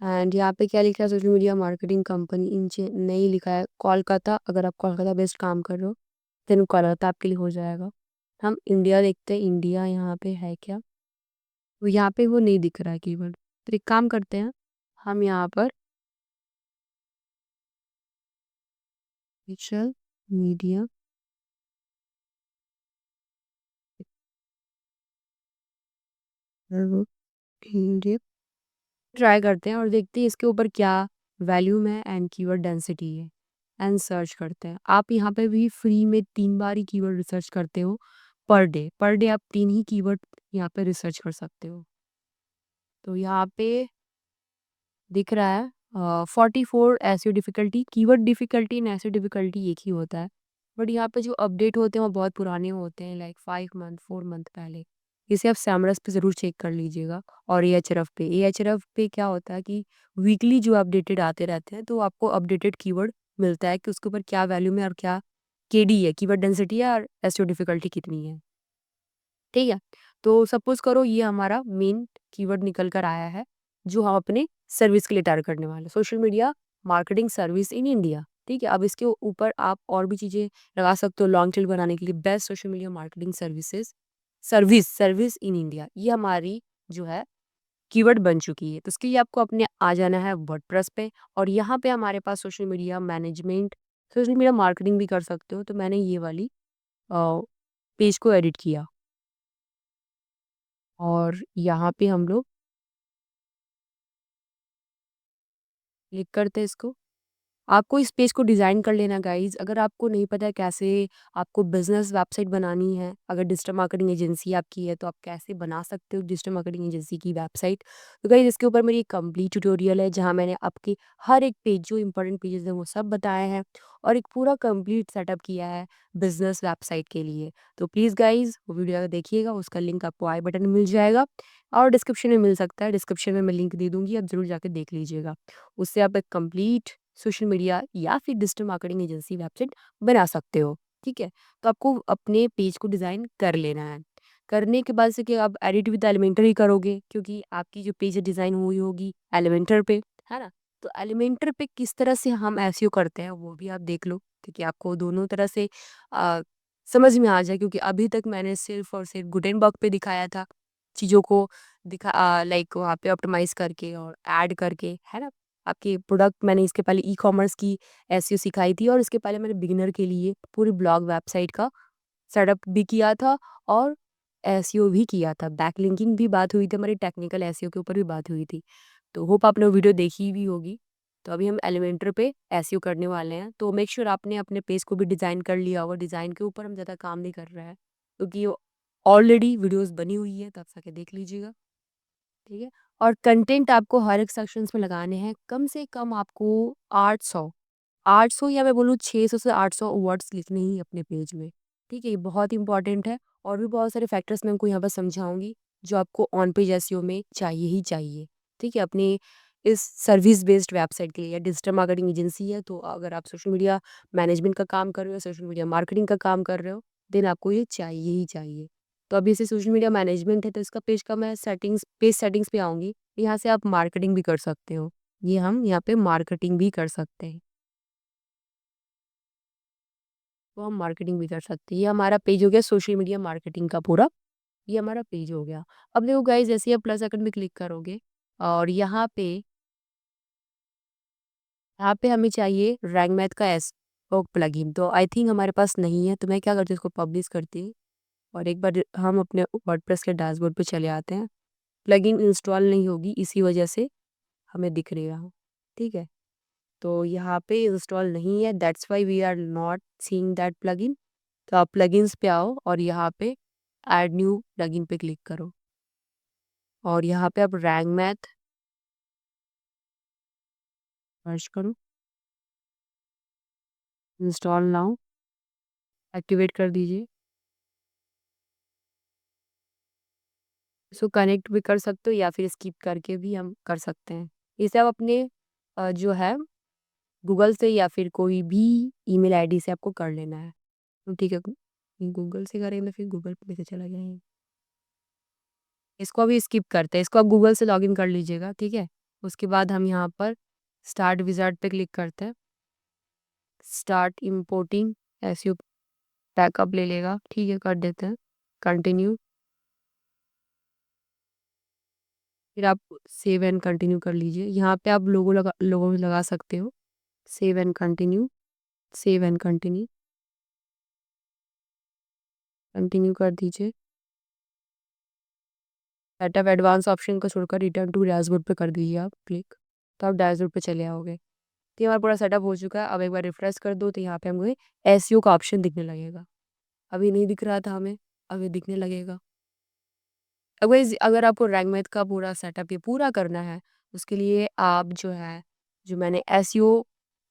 एंड यहाँ पे क्या लिखा है, सोशल मीडिया मार्केटिंग कंपनी इन नहीं लिखा है, कोलकाता। अगर आप कोलकाता बेस्ड काम कर रहे हो देन कोलकाता आपके लिए हो जाएगा। हम इंडिया देखते हैं, इंडिया यहाँ पे है क्या? तो यहाँ पे वो नहीं दिख रहा है कीवर्ड। तो एक काम करते हैं, हम यहाँ पर सोशल मीडिया इंडिया ट्राई करते हैं और देखते हैं इसके ऊपर क्या वैल्यूम है एंड कीवर्ड डेंसिटी है एंड सर्च करते हैं। आप यहाँ पे भी फ्री में 3 बार ही कीवर्ड रिसर्च करते हो पर डे आप 3 ही कीवर्ड यहाँ पे रिसर्च कर सकते हो। तो यहाँ पे दिख रहा है 44 SEO difficulty, keyword difficulty and SEO difficulty एक ही होता है। बट यहाँ पे जो अपडेट होते हैं वो बहुत पुराने होते हैं लाइक 5 मंथ 4 मंथ पहले। इसे आप सैमरस पे ज़रूर चेक कर लीजिएगा और एएचआरएफ पे। एएचआरएफ पे क्या होता है कि वीकली जो अपडेटेड आते रहते हैं तो आपको अपडेटेड कीवर्ड मिलता है कि उसके ऊपर क्या वैल्यू में और क्या केडी है, कीवर्ड डेंसिटी है और एसईओ डिफ़िकल्टी कितनी है। ठीक है? तो सपोज़ करो ये हमारा मेन कीवर्ड निकल कर आया है, जो हम अपने सर्विस के लिए टारगेट करने वाले हैं, social media marketing service in India, ठीक है? अब इसके ऊपर आप और भी चीज़ें लगा सकते हो लॉन्ग टेल बनाने के लिए, best social media marketing service in India, ये हमारी जो है कीवर्ड बन चुकी है। तो उसके लिए आपको अपने आ जाना है वर्डप्रेस पे और यहाँ पे हमारे पास social media management, social media marketing भी कर सकते हो, तो मैंने ये वाली पेज को एडिट किया और यहाँ पे हम लोग क्लिक करते हैं इसको। आपको इस पेज को डिज़ाइन कर लेना गाइज़। अगर आपको नहीं पता है कैसे आपको बिज़नेस वेबसाइट बनानी है, अगर डिजिटल मार्केटिंग एजेंसी आपकी है, तो आप कैसे बना सकते हो डिजिटल मार्केटिंग एजेंसी की वेबसाइट। तो गाइज़ इसके ऊपर मेरी एक कंप्लीट ट्यूटोरियल है, जहाँ मैंने आपके हर एक पेज जो इंपॉर्टेंट पेजेज़ हैं वो सब बताए हैं और एक पूरा कंप्लीट सेटअप किया है बिज़नेस वेबसाइट के लिए। तो प्लीज़ गाइज़ वो वीडियो अगर देखिएगा, उसका लिंक आपको आई बटन में मिल जाएगा और डिस्क्रिप्शन में मिल सकता है। डिस्क्रिप्शन में मैं लिंक दे दूँगी, आप ज़रूर जाके देख लीजिएगा। उससे आप एक कंप्लीट सोशल मीडिया या फिर डिजिटल मार्केटिंग एजेंसी वेबसाइट बना सकते हो, ठीक है? तो आपको अपने पेज को डिज़ाइन कर लेना है। करने के बाद से कि आप एडिट भी तो एलिमेंटर ही करोगे, क्योंकि आपकी जो पेज डिज़ाइन हुई होगी एलिमेंटर पे, है ना? तो एलिमेंटर पे किस तरह से हम एसईओ करते हैं वो भी आप देख लो, क्योंकि आपको दोनों तरह से अ, समझ में आ जाए, क्योंकि अभी तक मैंने सिर्फ़ और सिर्फ़ गुटेनबर्ग पे दिखाया था, चीज़ों को लाइक वहाँ पे ऑप्टिमाइज़ करके और ऐड करके, है ना? आपके प्रोडक्ट मैंने इसके पहले ई-कॉमर्स की एसईओ सिखाई थी और इसके पहले मैंने बिगिनर के लिए पूरी ब्लॉग वेबसाइट का सेटअप भी किया था और एसईओ भी किया था। बैकलिंकिंग भी बात हुई थी, हमारी टेक्निकल एसईओ के ऊपर भी बात हुई थी। तो होप आपने वो वीडियो देखी भी होगी। तो अभी हम एलिमेंटर पे एसईओ करने वाले हैं। तो मेक श्योर आपने अपने पेज को भी डिज़ाइन कर लिया होगा। डिज़ाइन के ऊपर हम ज़्यादा काम नहीं कर रहे हैं, क्योंकि ऑलरेडी वीडियोज़ बनी हुई है, तो आप जाके देख लीजिएगा। ठीक है? और कंटेंट आपको हर एक सेक्शंस में लगाने हैं। कम से कम आपको 800 या मैं बोलूँ 600 से 800 वर्ड्स लिखने ही अपने पेज में। ठीक है? ये बहुत इंपॉर्टेंट है और भी बहुत सारे फैक्टर्स मैं आपको यहाँ पर समझाऊँगी, जो आपको ऑन पेज एसईओ में चाहिए ही चाहिए। ठीक है? अपनी इस सर्विस बेस्ड वेबसाइट के लिए या डिजिटल मार्केटिंग एजेंसी है, तो अगर आप सोशल मीडिया मैनेजमेंट का काम कर रहे हो, सोशल मीडिया मार्केटिंग का काम कर रहे हो, देन आपको ये चाहिए ही चाहिए। तो अभी से सोशल मीडिया मैनेजमेंट है, तो इसका पेज का मैं पेज सेटिंग्स पे आऊँगी। यहाँ से आप मार्केटिंग भी कर सकते हो। ये हम यहाँ पे मार्केटिंग भी कर सकते हैं। तो हम मार्केटिंग भी कर सकते हैं। ये हमारा पेज हो गया सोशल मीडिया मार्केटिंग का पूरा, ये हमारा पेज हो गया। अब देखो गाइज़, जैसे ही आप प्लस आइकन पे क्लिक करोगे और यहाँ पे हमें चाहिए रैंक मैथ का एसईओ प्लगइन, तो आई थिंक हमारे पास नहीं है, तो मैं क्या करती हूँ इसको पब्लिश करती हूँ और एक बार हम अपने वर्डप्रेस के डैशबोर्ड पे चले आते हैं। प्लगइन इंस्टॉल नहीं होगी, इसी वजह से हमें दिख रही है। ठीक है? तो यहाँ पे इंस्टॉल नहीं है, that's why we are not seeing that plugin. तो आप प्लगइन्स पे आओ और यहाँ पे ऐड न्यू प्लगइन पे क्लिक करो और यहाँ पे आप रैंक मैथ सर्च करो, इंस्टॉल नाउ, एक्टिवेट कर दीजिए। इसको कनेक्ट भी कर सकते हो या फिर स्किप करके भी हम कर सकते हैं। ये सब अपने जो है गूगल से या फिर कोई भी ईमेल आईडी से आपको कर लेना है। तो ठीक है, गूगल से करेंगे तो फिर गूगल पे कैसे चला जाएगा? इसको अभी स्किप करते हैं, इसको आप गूगल से लॉगिन कर लीजिएगा, ठीक है? उसके बाद हम यहाँ पर स्टार्ट विज़ार्ड पे क्लिक करते हैं। स्टार्ट इम्पोर्टिंग एसईओ बैकअप ले लेगा, ठीक है, कर देते हैं। कंटिन्यू, फिर आप सेव एंड कंटिन्यू कर लीजिए। यहाँ पे आप लोगो लगा सकते हो। Save and continue, save and continue, continue कर दीजिए। सेटअप एडवांस ऑप्शन को छोड़कर रिटर्न टू डैशबोर्ड पे कर दीजिए आप क्लिक, तो आप डैशबोर्ड पे चले आओगे। तो ये हमारा पूरा सेटअप हो चुका है। अब एक बार रिफ्रेश कर दो तो यहाँ पे हमें एसईओ का ऑप्शन दिखने लगेगा। अभी नहीं दिख रहा था हमें, अभी दिखने लगेगा। अगर आपको रैंक मैथ का पूरा सेटअप ये पूरा करना है, उसके लिए आप जो है, जो मैंने एसईओ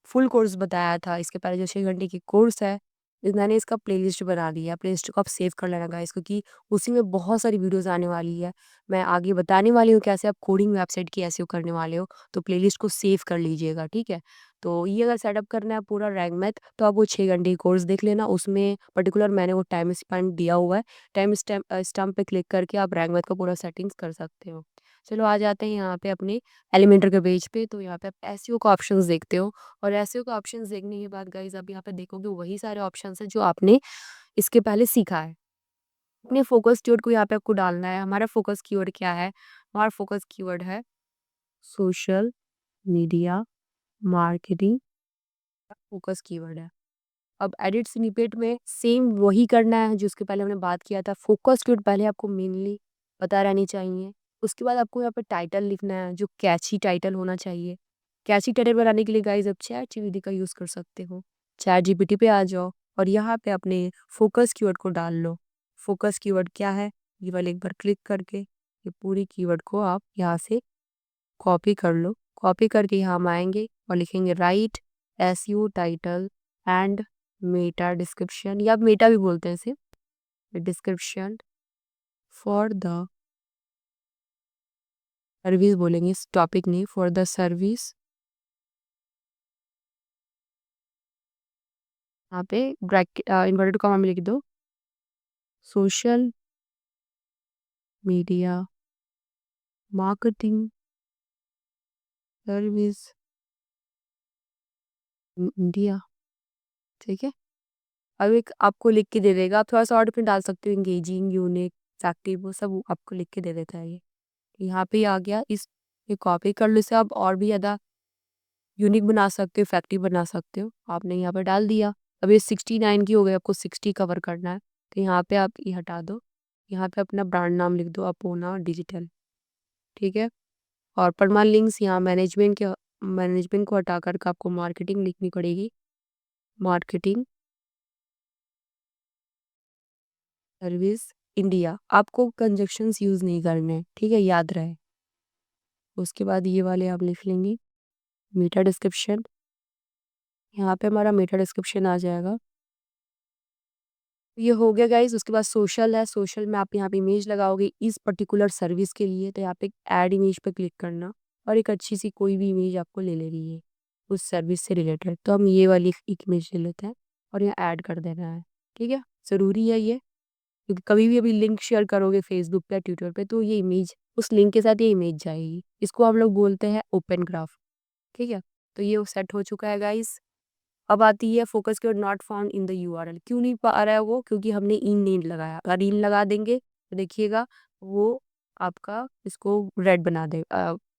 फुल कोर्स बताया था, इसके पहले जो 6 घंटे की कोर्स है, मैंने इसका प्लेलिस्ट बना दिया है। प्लेलिस्ट को आप सेव कर लेना गाइस, क्योंकि उसी में बहुत सारी वीडियोज़ आने वाली है। मैं आगे बताने वाली हूँ कैसे आप कोडिंग वेबसाइट की एसईओ करने वाले हो, तो प्लेलिस्ट को सेव कर लीजिएगा, ठीक है? तो ये अगर सेटअप करना है पूरा रैंक मैथ, तो आप वो 6 घंटे की कोर्स देख लेना, उसमें पर्टिकुलर मैंने वो टाइम स्पेंड दिया हुआ है। टाइम स्टैम्प पे क्लिक करके आप रैंक मैथ का पूरा सेटिंग्स कर सकते हो। चलो आ जाते हैं यहाँ पे अपने एलिमेंटर के पेज पे, तो यहाँ पे आप एसईओ का ऑप्शंस देखते हो और एसईओ का ऑप्शंस देखने के बाद गाइस आप यहाँ पे देखोगे वही सारे ऑप्शंस हैं जो आपने इसके पहले सीखा है। अपने फोकस कीवर्ड को यहाँ पे आपको डालना है। हमारा फोकस कीवर्ड क्या है? हमारा फोकस कीवर्ड है social media marketing, focus keyword है। अब एडिट स्निपेट में सेम वही करना है जो उसके पहले हमने बात किया था। फोकस कीवर्ड पहले आपको मेनली पता रहनी चाहिए। उसके बाद आपको यहाँ पे टाइटल लिखना है जो कैची टाइटल होना चाहिए। कैची टाइटल बनाने के लिए गाइस आप चैट जीपीटी का यूज़ कर सकते हो। चैट जीपीटी पे आ जाओ और यहाँ पे अपने फोकस कीवर्ड को डाल लो। फोकस कीवर्ड क्या है ये वाले एक बार क्लिक करके ये पूरी कीवर्ड को आप यहाँ से कॉपी कर लो। कॉपी करके यहाँ हम आएंगे और लिखेंगे right SEO title and Meta description, या मेटा भी बोलते हैं इसे, डिस्क्रिप्शन फॉर द सर्विस बोलेंगे, इस टॉपिक नहीं, फॉर द सर्विस। यहाँ पे ब्रैकेट इन्वर्टेड कॉमा में लिख दो social media marketing service in India. ठीक है, अब एक आपको लिख के दे देगा, आप थोड़ा सा और डिफरेंट डाल सकते हो, इंगेजिंग, यूनिक, इफेक्टिव, वो सब आपको लिख के दे देता है ये। यहाँ पे आ गया, इस ये कॉपी कर लो, इसे आप और भी ज़्यादा यूनिक बना सकते हो, इफेक्टिव बना सकते हो। आपने यहाँ पे डाल दिया। अब ये 69 की हो गई, आपको 60 कवर करना है, तो यहाँ पे आप ये हटा दो। यहाँ पे अपना ब्रांड नाम लिख दो अपोना डिजिटल। ठीक है, और परमानेंट लिंक्स यहाँ मैनेजमेंट को हटा कर आपको मार्केटिंग लिखनी पड़ेगी। मार्केटिंग सर्विस इंडिया, आपको कंजक्शंस यूज़ नहीं करने हैं, ठीक है, याद रहे। उसके बाद ये वाले आप लिख लेंगे मेटा डिस्क्रिप्शन। यहाँ पे हमारा मेटा डिस्क्रिप्शन आ जाएगा। ये हो गया गाइज। उसके बाद सोशल है, सोशल में आप यहाँ पे इमेज लगाओगे इस पर्टिकुलर सर्विस के लिए, तो यहाँ पे ऐड इमेज पे क्लिक करना और एक अच्छी सी कोई भी इमेज आपको ले लेनी है उस सर्विस से रिलेटेड। तो हम ये वाली एक इमेज ले लेते हैं और यहाँ ऐड कर देना है। ठीक है, ज़रूरी है ये, क्योंकि कभी भी अभी लिंक शेयर करोगे फेसबुक पे, ट्विटर पे, तो ये इमेज उस लिंक के साथ ये इमेज जाएगी। इसको हम लोग बोलते हैं ओपन ग्राफ। ठीक है, तो ये सेट हो चुका है गाइस। अब आती है focus keyword not found in the URL. क्यों नहीं पा रहा है वो? क्योंकि हमने इन नहीं लगाया। अगर इन लगा देंगे तो देखिएगा वो आपका इसको रेड बना दे।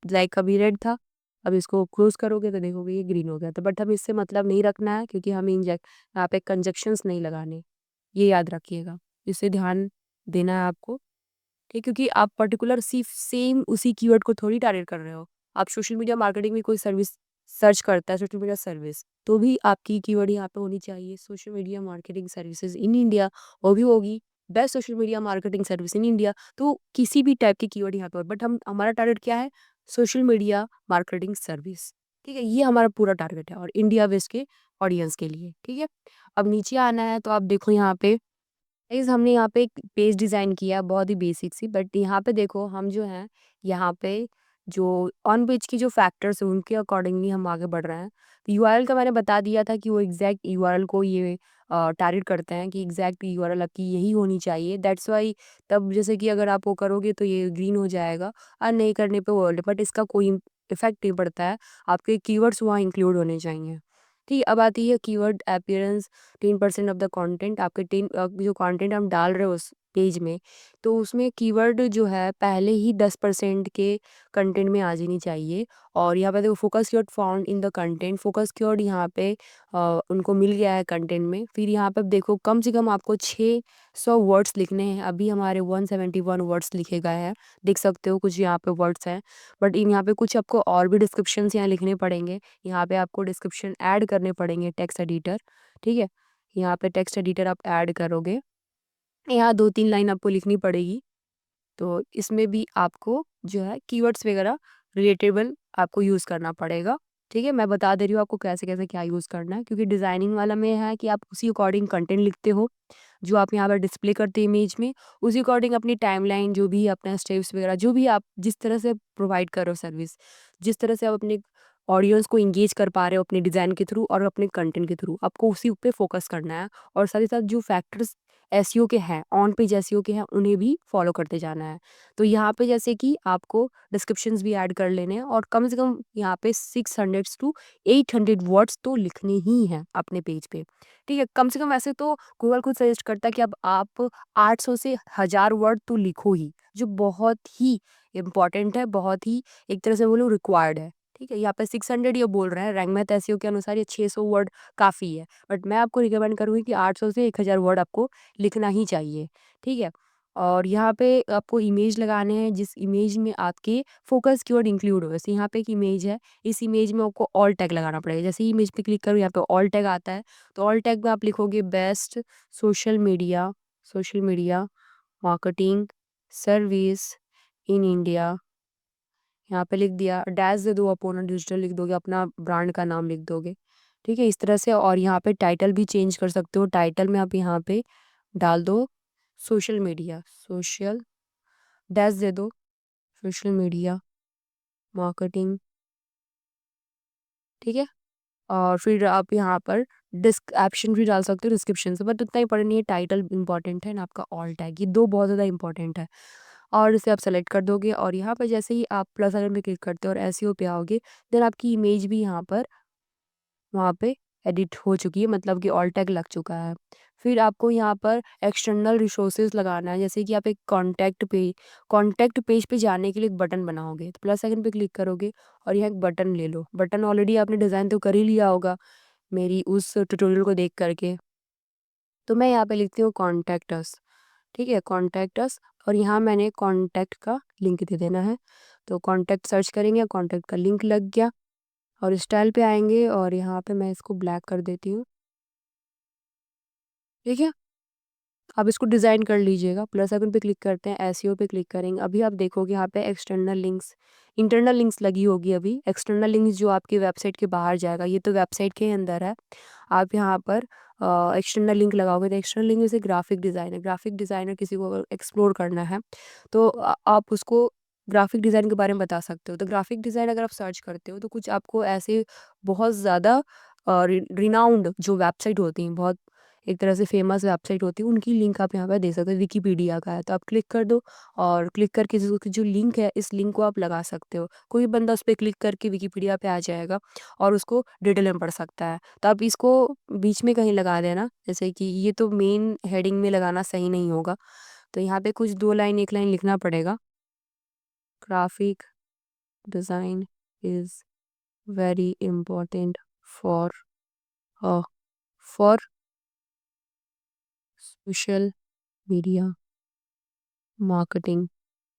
लाइक अभी रेड था, अब इसको क्लोज करोगे तो देखोगे ये ग्रीन हो गया। तो बट हम इससे मतलब नहीं रखना है, क्योंकि हमें यहाँ पे कंजक्शंस नहीं लगाने, ये याद रखिएगा। इससे ध्यान देना है आपको। ठीक, क्योंकि आप पर्टिकुलर सिर्फ सेम उसी कीवर्ड को थोड़ी टारगेट कर रहे हो। आप सोशल मीडिया मार्केटिंग में कोई सर्विस सर्च करता है, सोशल मीडिया सर्विस, तो भी आपकी कीवर्ड यहाँ पे होनी चाहिए social media marketing services in India, वो भी होगी best social media marketing service in India. तो किसी भी टाइप की कीवर्ड यहाँ पे हो, बट हम हमारा टारगेट क्या है? Social media marketing service. ठीक है, ये हमारा पूरा टारगेट है और इंडिया बेस्ड के ऑडियंस के लिए। ठीक है, अब नीचे आना है तो आप देखो यहाँ पे गाइस हमने यहाँ पे एक पेज डिज़ाइन किया बहुत ही बेसिक सी, बट यहाँ पे देखो हम जो हैं यहाँ पे जो ऑन पेज की जो फैक्टर्स हैं उनके अकॉर्डिंगली हम आगे बढ़ रहे हैं। तो यूआरएल का मैंने बता दिया था कि वो एग्जैक्ट यूआरएल को ये टारगेट करते हैं कि एग्जैक्ट यूआरएल आपकी यही होनी चाहिए। दैट्स वाई तब जैसे कि अगर आप वो करोगे तो ये ग्रीन हो जाएगा और नहीं करने पे वो, बट इसका कोई इफेक्ट नहीं पड़ता है। आपके कीवर्ड्स वहाँ इंक्लूड होने चाहिए। ठीक है, अब आती है keyword appearance 10% of the content. आपके जो कंटेंट हम डाल रहे हो उस पेज में, तो उसमें कीवर्ड जो है पहले ही 10% के कंटेंट में आ जानी चाहिए। और यहाँ पे देखो focus keyword found in the content, focus keyword यहाँ पे उनको मिल गया है कंटेंट में। फिर यहाँ पे देखो कम से कम आपको 600 वर्ड्स लिखने हैं। अभी हमारे 171 वर्ड्स लिखे गए हैं, देख सकते हो कुछ यहाँ पे वर्ड्स हैं, बट इन यहाँ पे कुछ आपको और भी डिस्क्रिप्शन यहाँ लिखने पड़ेंगे। यहाँ पे आपको डिस्क्रिप्शन ऐड करने पड़ेंगे, टेक्स्ट एडिटर। ठीक है, यहाँ पे टेक्स्ट एडिटर आप ऐड करोगे, यहाँ 2-3 लाइन आपको लिखनी पड़ेगी। तो इसमें भी आपको जो है कीवर्ड्स वगैरह रिलेटेबल आपको यूज़ करना पड़ेगा। ठीक है, मैं बता दे रही हूँ आपको कैसे-कैसे क्या यूज़ करना है, क्योंकि डिज़ाइनिंग वाला में है कि आप उसी अकॉर्डिंग कंटेंट लिखते हो, जो आप यहाँ पर डिस्प्ले करते हैं इमेज में, उसी अकॉर्डिंग अपनी टाइमलाइन जो भी अपना स्टेप्स वगैरह जो भी आप जिस तरह से प्रोवाइड करो सर्विस, जिस तरह से आप अपने ऑडियंस को एंगेज कर पा रहे हो अपने डिज़ाइन के थ्रू और अपने कंटेंट के थ्रू, आपको उसी पे फोकस करना है। और साथ ही साथ जो फैक्टर्स एसईओ के हैं, ऑन पेज एसईओ के हैं, उन्हें भी फॉलो करते जाना है। तो यहाँ पे जैसे कि आपको डिस्क्रिप्शंस भी ऐड कर लेने हैं और कम से कम यहाँ पे 600 टू 800 वर्ड्स तो लिखने ही हैं अपने पेज पे। ठीक है, कम से कम वैसे तो गूगल खुद सजेस्ट करता है कि अब आप 800 से 1000 वर्ड तो लिखो ही, जो बहुत ही इम्पॉर्टेंट है, बहुत ही एक तरह से बोलो रिक्वायर्ड है। ठीक है? यहाँ पे 600 ये बोल रहा है, रैंक मैथ एसईओ के अनुसार ये 600 वर्ड काफ़ी है। बट मैं आपको रिकमेंड करूँगी कि 800 से 1000 वर्ड आपको लिखना ही चाहिए, ठीक है? और यहाँ पे आपको इमेज लगाने हैं, जिस इमेज में आपके फ़ोकस कीवर्ड इंक्लूड हो। जैसे यहाँ पे एक इमेज है, इस इमेज में आपको ऑल टैग लगाना पड़ेगा। जैसे ही इमेज पे क्लिक करो, यहाँ पे ऑल टैग आता है, तो ऑल टैग में आप लिखोगे best social media marketing service in India. यहाँ पे लिख दिया, डैश दे दो, अपोना डिजिटल लिख दोगे, अपना ब्रांड का नाम लिख दोगे, ठीक है? इस तरह से। और यहाँ पे टाइटल भी चेंज कर सकते हो। टाइटल में आप यहाँ पे डाल दो सोशल मीडिया, सोशल डैश दे दो, सोशल मीडिया मार्केटिंग, ठीक है? और फिर आप यहाँ पर डिस्क्रिप्शन भी डाल सकते हो डिस्क्रिप्शन से, बट उतना इंपॉर्टेंट नहीं है। टाइटल इंपॉर्टेंट है ना, आपका ऑल टैग, ये दो बहुत ज़्यादा इंपॉर्टेंट है। और इसे आप सेलेक्ट कर दोगे और यहाँ पर जैसे ही आप प्लस आइकन पे क्लिक करते हो और एसईओ पे आओगे, देन आपकी इमेज भी यहाँ पर वहाँ पे एडिट हो चुकी है, मतलब कि ऑल टैग लग चुका है। फिर आपको यहाँ पर एक्सटर्नल रिसोर्सेज लगाना है, जैसे कि आप एक कॉन्टैक्ट पेज पे जाने के लिए एक बटन बनाओगे, तो प्लस आइकन पे क्लिक करोगे और यहाँ एक बटन ले लो। बटन ऑलरेडी आपने डिज़ाइन तो कर ही लिया होगा मेरी उस ट्यूटोरियल को देख करके। तो मैं यहाँ पे लिखती हूँ कॉन्टैक्ट अस, ठीक है? कॉन्टैक्ट अस, और यहाँ मैंने कॉन्टैक्ट का लिंक दे देना है। तो कॉन्टैक्ट सर्च करेंगे, कॉन्टैक्ट का लिंक लग गया। और स्टाइल पे आएंगे और यहाँ पे मैं इसको ब्लैक कर देती हूँ, ठीक है? आप इसको डिज़ाइन कर लीजिएगा। प्लस आइकन पे क्लिक करते हैं, एसईओ पे क्लिक करेंगे। अभी आप देखोगे यहाँ पे इंटरनल लिंक्स लगी होगी अभी। एक्सटर्नल लिंक्स जो आपकी वेबसाइट के बाहर जाएगा, ये तो वेबसाइट के अंदर है। आप यहाँ पर एक्सटर्नल लिंक लगाओगे, तो एक्सटर्नल लिंक जैसे ग्राफिक डिज़ाइनर किसी को अगर एक्सप्लोर करना है, तो आप उसको ग्राफिक डिज़ाइन के बारे में बता सकते हो। तो ग्राफिक डिज़ाइन अगर आप सर्च करते हो, तो कुछ आपको ऐसे बहुत ज़्यादा रिनाउंड जो वेबसाइट होती हैं, बहुत एक तरह से फेमस वेबसाइट होती है, उनकी लिंक आप यहाँ पे दे सकते हो। विकिपीडिया का है तो आप क्लिक कर दो, और क्लिक करके जो लिंक है, इस लिंक को आप लगा सकते हो। कोई बंदा उस पर क्लिक करके विकिपीडिया पे आ जाएगा और उसको डिटेल में पढ़ सकता है। तो आप इसको बीच में कहीं लगा देना, जैसे कि ये तो मेन हेडिंग में लगाना सही नहीं होगा। तो यहाँ पे कुछ 2 लाइन 1 लाइन लिखना पड़ेगा। Graphic design is very important for a for social media marketing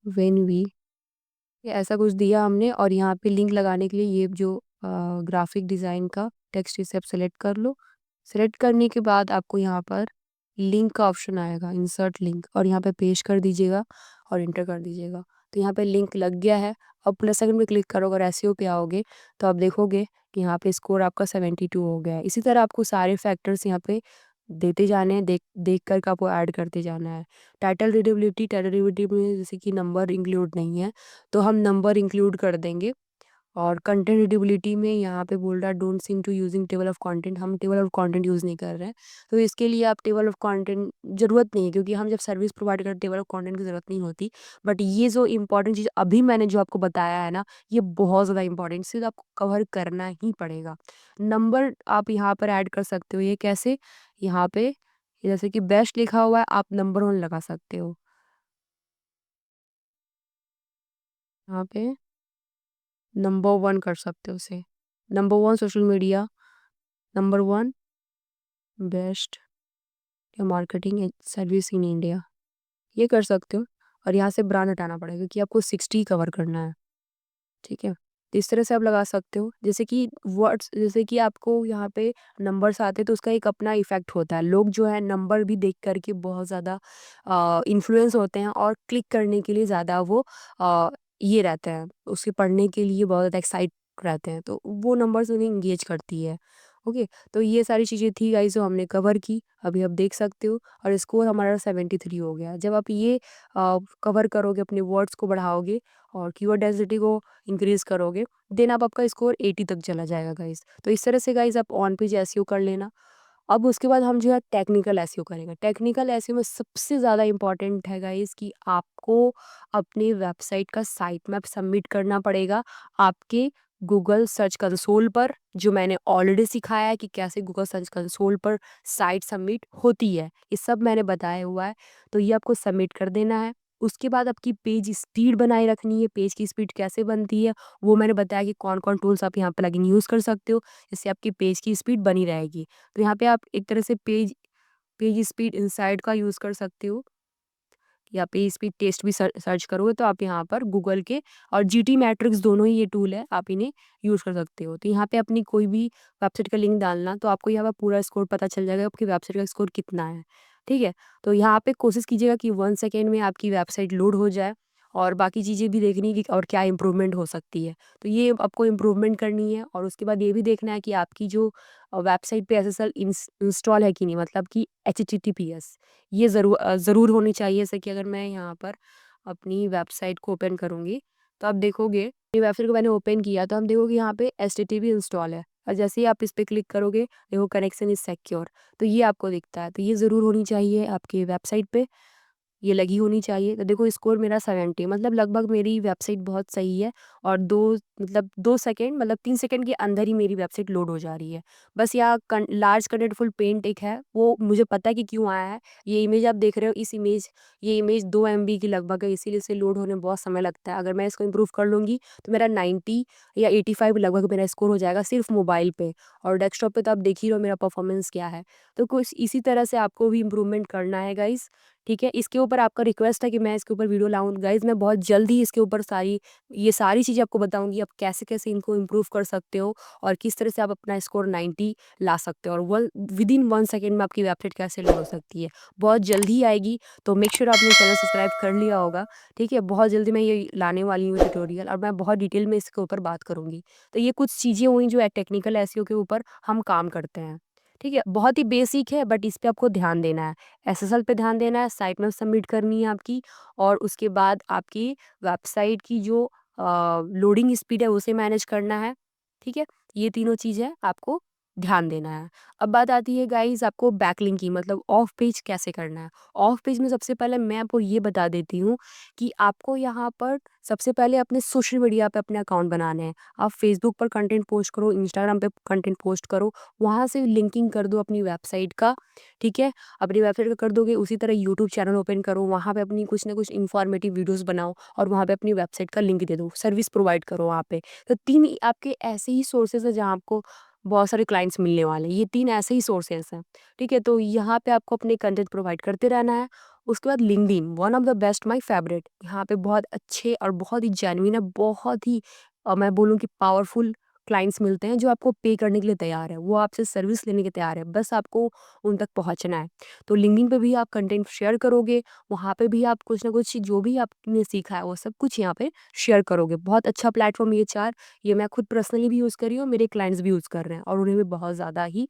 when we, ये ऐसा कुछ दिया हमने। और यहाँ पे लिंक लगाने के लिए ये जो ग्राफिक डिज़ाइन का टेक्स्ट, इसे आप सेलेक्ट कर लो। सेलेक्ट करने के बाद आपको यहाँ पर लिंक का ऑप्शन आएगा, इंसर्ट लिंक, और यहाँ पे पेस्ट कर दीजिएगा और इंटर कर दीजिएगा। तो यहाँ पे लिंक लग गया है। अब प्लस सेकंड पे क्लिक करोगे और एसईओ पे आओगे, तो आप देखोगे कि यहाँ पे स्कोर आपका 72 हो गया है। इसी तरह आपको सारे फैक्टर्स यहाँ पे देते जाने हैं, देख देख कर के आपको ऐड करते जाना है। टाइटल रीडेबिलिटी में जैसे कि नंबर इंक्लूड नहीं है, तो हम नंबर इंक्लूड कर देंगे। और कंटेंट रीडेबिलिटी में यहाँ पे बोल रहा है don't think to using table of content, हम टेबल ऑफ कंटेंट यूज़ नहीं कर रहे हैं। तो इसके लिए आप टेबल ऑफ कंटेंट ज़रूरत नहीं है, क्योंकि हम जब सर्विस प्रोवाइड करते टेबल ऑफ कंटेंट की ज़रूरत नहीं होती। बट ये जो इंपॉर्टेंट चीज़ अभी मैंने जो आपको बताया है ना, ये बहुत ज़्यादा इंपॉर्टेंट चीज़ आपको कवर करना ही पड़ेगा। नंबर आप यहाँ पर ऐड कर सकते हो। ये कैसे? यहाँ पे जैसे कि बेस्ट लिखा हुआ है, आप नंबर 1 लगा सकते हो यहाँ पे, नंबर 1 कर सकते हो उसे। Number 1 social media, number 1 best या मार्केटिंग सर्विस इन इंडिया, ये कर सकते हो। और यहाँ से ब्रांड हटाना पड़ेगा, क्योंकि आपको 60 कवर करना है, ठीक है? तो इस तरह से आप लगा सकते हो। जैसे कि वर्ड्स, जैसे कि आपको यहाँ पे नंबर्स आते हैं, तो उसका एक अपना इफ़ेक्ट होता है। लोग जो है नंबर भी देख कर के बहुत ज़्यादा इन्फ्लुएंस होते हैं और क्लिक करने के लिए ज़्यादा वो ये रहते हैं, उसे पढ़ने के लिए बहुत ज़्यादा एक्साइट रहते हैं, तो वो नंबर्स उन्हें एंगेज करती है। ओके, तो ये सारी चीज़ें थी गाइस जो हमने कवर की, अभी आप देख सकते हो। और स्कोर हमारा 73 हो गया। जब आप ये कवर करोगे, अपने वर्ड्स को बढ़ाओगे और कीवर्ड डेंसिटी को इंक्रीज़ करोगे, देन आपका स्कोर 80 तक चला जाएगा गाइस। तो इस तरह से गाइस आप ऑन पेज एसईओ कर लेना। अब उसके बाद हम जो है टेक्निकल एसईओ करेंगे। टेक्निकल एसईओ में सबसे ज़्यादा इम्पोर्टेंट है गाइस कि आपको अपनी वेबसाइट का साइट मैप सबमिट करना पड़ेगा आपके गूगल सर्च कंसोल पर, जो मैंने ऑलरेडी सिखाया है कि कैसे गूगल सर्च कंसोल पर साइट सबमिट होती है। ये सब मैंने बताया हुआ है, तो ये आपको सबमिट कर देना है। उसके बाद आपकी पेज स्पीड बनाए रखनी है। पेज की स्पीड कैसे बनती है वो मैंने बताया कि कौन-कौन टूल्स आप यहाँ प्लगइन यूज़ कर सकते हो, जिससे आपकी पेज की स्पीड बनी रहेगी। तो यहाँ पे आप एक तरह से पेज पेज स्पीड इनसाइड का यूज़ कर सकते हो, या पेज स्पीड टेस्ट भी सर्च करोगे तो आप यहाँ पर गूगल के और जीटी मैट्रिक्स दोनों ही ये टूल है, आप इन्हें यूज़ कर सकते हो। तो यहाँ पे अपनी कोई भी वेबसाइट का लिंक डालना तो आपको यहाँ पर पूरा स्कोर पता चल जाएगा आपकी वेबसाइट का स्कोर कितना है, ठीक है? तो यहाँ पे कोशिश कीजिएगा कि 1 सेकंड में आपकी वेबसाइट लोड हो जाए, और बाकी चीज़ें भी देखनी है कि और क्या इम्प्रूवमेंट हो सकती है। तो ये आपको इम्प्रूवमेंट करनी है, और उसके बाद ये भी देखना है कि आपकी जो वेबसाइट पे एसएसएल इंस्टॉल है कि नहीं, मतलब कि एचटीटीपीएस ये ज़रूर होनी चाहिए। जैसे कि अगर मैं यहाँ पर अपनी वेबसाइट को ओपन करूँगी तो आप देखोगे, ये वेबसाइट को मैंने ओपन किया तो हम देखोगे यहाँ पे एचटीटीपी इंस्टॉल है, और जैसे ही आप इस पे क्लिक करोगे देखो कनेक्शन इज़ सिक्योर, तो ये आपको दिखता है। तो ये ज़रूर होनी चाहिए आपकी वेबसाइट पे, ये लगी होनी चाहिए। तो देखो स्कोर मेरा 70, मतलब लगभग मेरी वेबसाइट बहुत सही है, और 2 सेकंड मतलब 3 सेकंड के अंदर ही मेरी वेबसाइट लोड हो जा रही है। बस यहाँ लार्ज कंटेंटफुल पेंट एक है, वो मुझे पता है कि क्यों आया है। ये इमेज आप देख रहे हो, ये इमेज 2 एमबी की लगभग है, इसीलिए इसे लोड होने में बहुत समय लगता है। अगर मैं इसको इम्प्रूव कर लूँगी तो मेरा 90 या 85 लगभग मेरा स्कोर हो जाएगा सिर्फ मोबाइल पे, और डेस्कटॉप पे तो आप देख ही रहे हो मेरा परफॉर्मेंस क्या है। तो कुछ इसी तरह से आपको भी इम्प्रूवमेंट करना है गाइज़, ठीक है? इसके ऊपर आपका रिक्वेस्ट है कि मैं इसके ऊपर वीडियो लाऊँ गाइज़, मैं बहुत जल्द ही इसके ऊपर ये सारी चीज़ें आपको बताऊँगी, आप कैसे-कैसे इनको इम्प्रूव कर सकते हो, और किस तरह से आप अपना स्कोर 90 ला सकते हो, और वन विदिन 1 सेकंड में आपकी वेबसाइट कैसे लोड हो सकती है। बहुत जल्द ही आएगी, तो मेक श्योर आपने चैनल सब्सक्राइब कर लिया होगा, ठीक है? बहुत जल्दी मैं ये लाने वाली हूँ ट्यूटोरियल, और मैं बहुत डिटेल में इसके ऊपर बात करूँगी। तो ये कुछ चीज़ें हुई जो टेक्निकल एसईओ के ऊपर हम काम करते हैं, ठीक है? बहुत ही बेसिक है, बट इस पे आपको ध्यान देना है। एसएसएल पे ध्यान देना है, साइट मैप सबमिट करनी है आपकी, और उसके बाद आपकी वेबसाइट की जो लोडिंग स्पीड है उसे मैनेज करना है, ठीक है? ये तीनों चीज़ें आपको ध्यान देना है। अब बात आती है गाइज़ आपको बैकलिंक की, मतलब ऑफ पेज कैसे करना है। ऑफ पेज में सबसे पहले मैं आपको ये बता देती हूँ कि आपको यहाँ पर सबसे पहले अपने सोशल मीडिया पे अपने अकाउंट बनाने हैं। आप फेसबुक पर कंटेंट पोस्ट करो, इंस्टाग्राम पे कंटेंट पोस्ट करो, वहाँ से लिंकिंग कर दो अपनी वेबसाइट का, ठीक है? अपनी वेबसाइट का कर दोगे, उसी तरह यूट्यूब चैनल ओपन करो, वहाँ पे अपनी कुछ ना कुछ इन्फॉर्मेटिव वीडियोस बनाओ, और वहाँ पे अपनी वेबसाइट का लिंक दे दो, सर्विस प्रोवाइड करो वहाँ पे। तो 3 आपके ऐसे ही सोर्सेज़ हैं जहाँ आपको बहुत सारे क्लाइंट्स मिलने वाले हैं, ये 3 ऐसे ही सोर्सेज़ हैं, ठीक है? तो यहाँ पे आपको अपने कंटेंट प्रोवाइड करते रहना है। उसके बाद LinkedIn, one of the best, my favourite, यहाँ पे बहुत अच्छे और बहुत ही जेन्युइन है, बहुत ही मैं बोलूँ कि पावरफुल क्लाइंट्स मिलते हैं जो आपको पे करने के लिए तैयार है, वो आपसे सर्विस लेने के तैयार है, बस आपको उन तक पहुँचना है। तो लिंक्डइन पे भी आप कंटेंट शेयर करोगे, वहाँ पे भी आप कुछ ना कुछ जो भी आपने सीखा है वो सब कुछ यहाँ पे शेयर करोगे। बहुत अच्छा प्लेटफ़ॉर्म ये 4, ये मैं खुद पर्सनली भी यूज़ कर रही हूँ, मेरे क्लाइंट्स भी यूज़ कर रहे हैं, और उन्हें भी बहुत ज़्यादा ही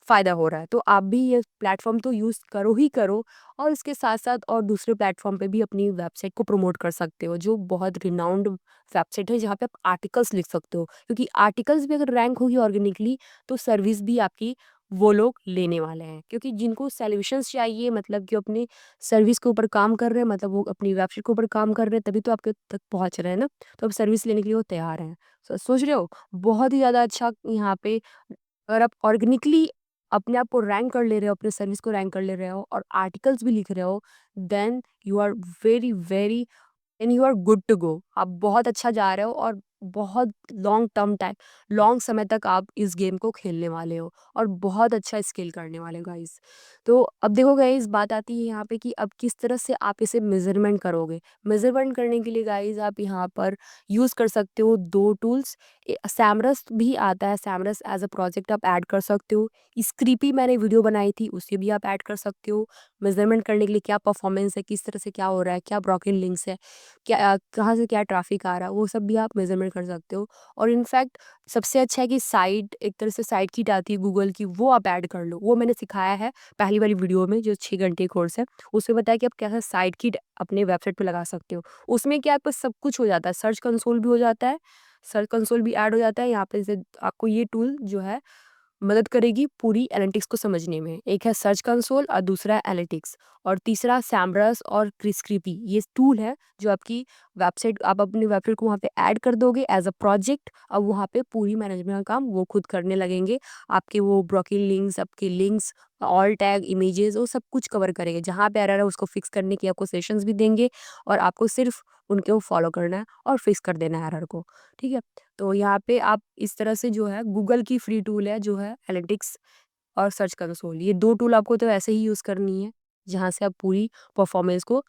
फ़ायदा हो रहा है। तो आप भी ये प्लेटफ़ॉर्म तो यूज़ करो ही करो, और इसके साथ-साथ और दूसरे प्लेटफ़ॉर्म पे भी अपनी वेबसाइट को प्रमोट कर सकते हो, जो बहुत रिनाउंड वेबसाइट है जहाँ पे आप आर्टिकल्स लिख सकते हो। क्योंकि आर्टिकल्स भी अगर रैंक होगी ऑर्गेनिकली तो सर्विस भी आपकी वो लोग लेने वाले हैं। क्योंकि जिनको सॉल्यूशंस चाहिए, मतलब कि अपने सर्विस के ऊपर काम कर रहे हैं, मतलब वो अपनी वेबसाइट के ऊपर काम कर रहे हैं, तभी तो आपके तक पहुँच रहे हैं ना। तो अब सर्विस लेने के लिए वो तैयार हैं। सोच रहे हो? बहुत ही ज़्यादा अच्छा यहाँ पे, अगर आप ऑर्गेनिकली अपने आप को रैंक कर ले रहे हो, अपने सर्विस को रैंक कर ले रहे हो, और आर्टिकल्स भी लिख रहे हो, then you are very very and you are good to go. आप बहुत अच्छा जा रहे हो, और बहुत लॉन्ग समय तक आप इस गेम को खेलने वाले हो, और बहुत अच्छा स्किल करने वाले हो गाइस। तो अब देखो गाइस, बात आती है यहाँ पे कि अब किस तरह से आप इसे मेजरमेंट करोगे। मेजरमेंट करने के लिए गाइस आप यहाँ पर यूज़ कर सकते हो 2 टूल्स। सैमरस भी आता है, सैमरस एज अ प्रोजेक्ट आप ऐड कर सकते हो। स्क्रीपी मैंने वीडियो बनाई थी, उसे भी आप ऐड कर सकते हो। मेजरमेंट करने के लिए क्या परफॉर्मेंस है, किस तरह से क्या हो रहा है, क्या ब्रोकन लिंक्स है, क्या कहाँ से क्या ट्रैफ़िक आ रहा है, वो सब भी आप मेज़रमेंट कर सकते हो। और इनफैक्ट सबसे अच्छा है कि साइट, एक तरह से साइट किट आती है गूगल की, वो आप ऐड कर लो। वो मैंने सिखाया है पहली वाली वीडियो में, जो 6 घंटे कोर्स है। उसमें बताया कि आप कैसे साइट किट अपने वेबसाइट पे लगा सकते हो। उसमें क्या है, आपका सब कुछ हो जाता है, सर्च कंसोल भी हो जाता है, सर्च कंसोल भी ऐड हो जाता है। यहाँ पे से आपको ये टूल जो है मदद करेगी पूरी एनालिटिक्स को समझने में। एक है सर्च कंसोल और दूसरा है एनालिटिक्स, और तीसरा सैमरस और क्रिस्क्रीपी। ये टूल है जो आपकी वेबसाइट, आप अपनी वेबसाइट को वहाँ पे ऐड कर दोगे एज अ प्रोजेक्ट। अब वहाँ पे पूरी मैनेजमेंट का काम वो खुद करने लगेंगे। आपके वो ब्रोकन लिंक्स, आपके लिंक्स, ऑल टैग, इमेजेस, वो सब कुछ कवर करेंगे। जहाँ पे एरर है उसको फिक्स करने की आपको सेशंस भी देंगे, और आपको सिर्फ उनके वो फॉलो करना है और फिक्स कर देना है एरर को। ठीक है, तो यहाँ पे आप इस तरह से जो है गूगल की फ्री टूल है जो है एनालिटिक्स और सर्च कंसोल, ये 2 टूल आपको तो ऐसे ही यूज़ करनी है, जहाँ से आप पूरी परफॉर्मेंस को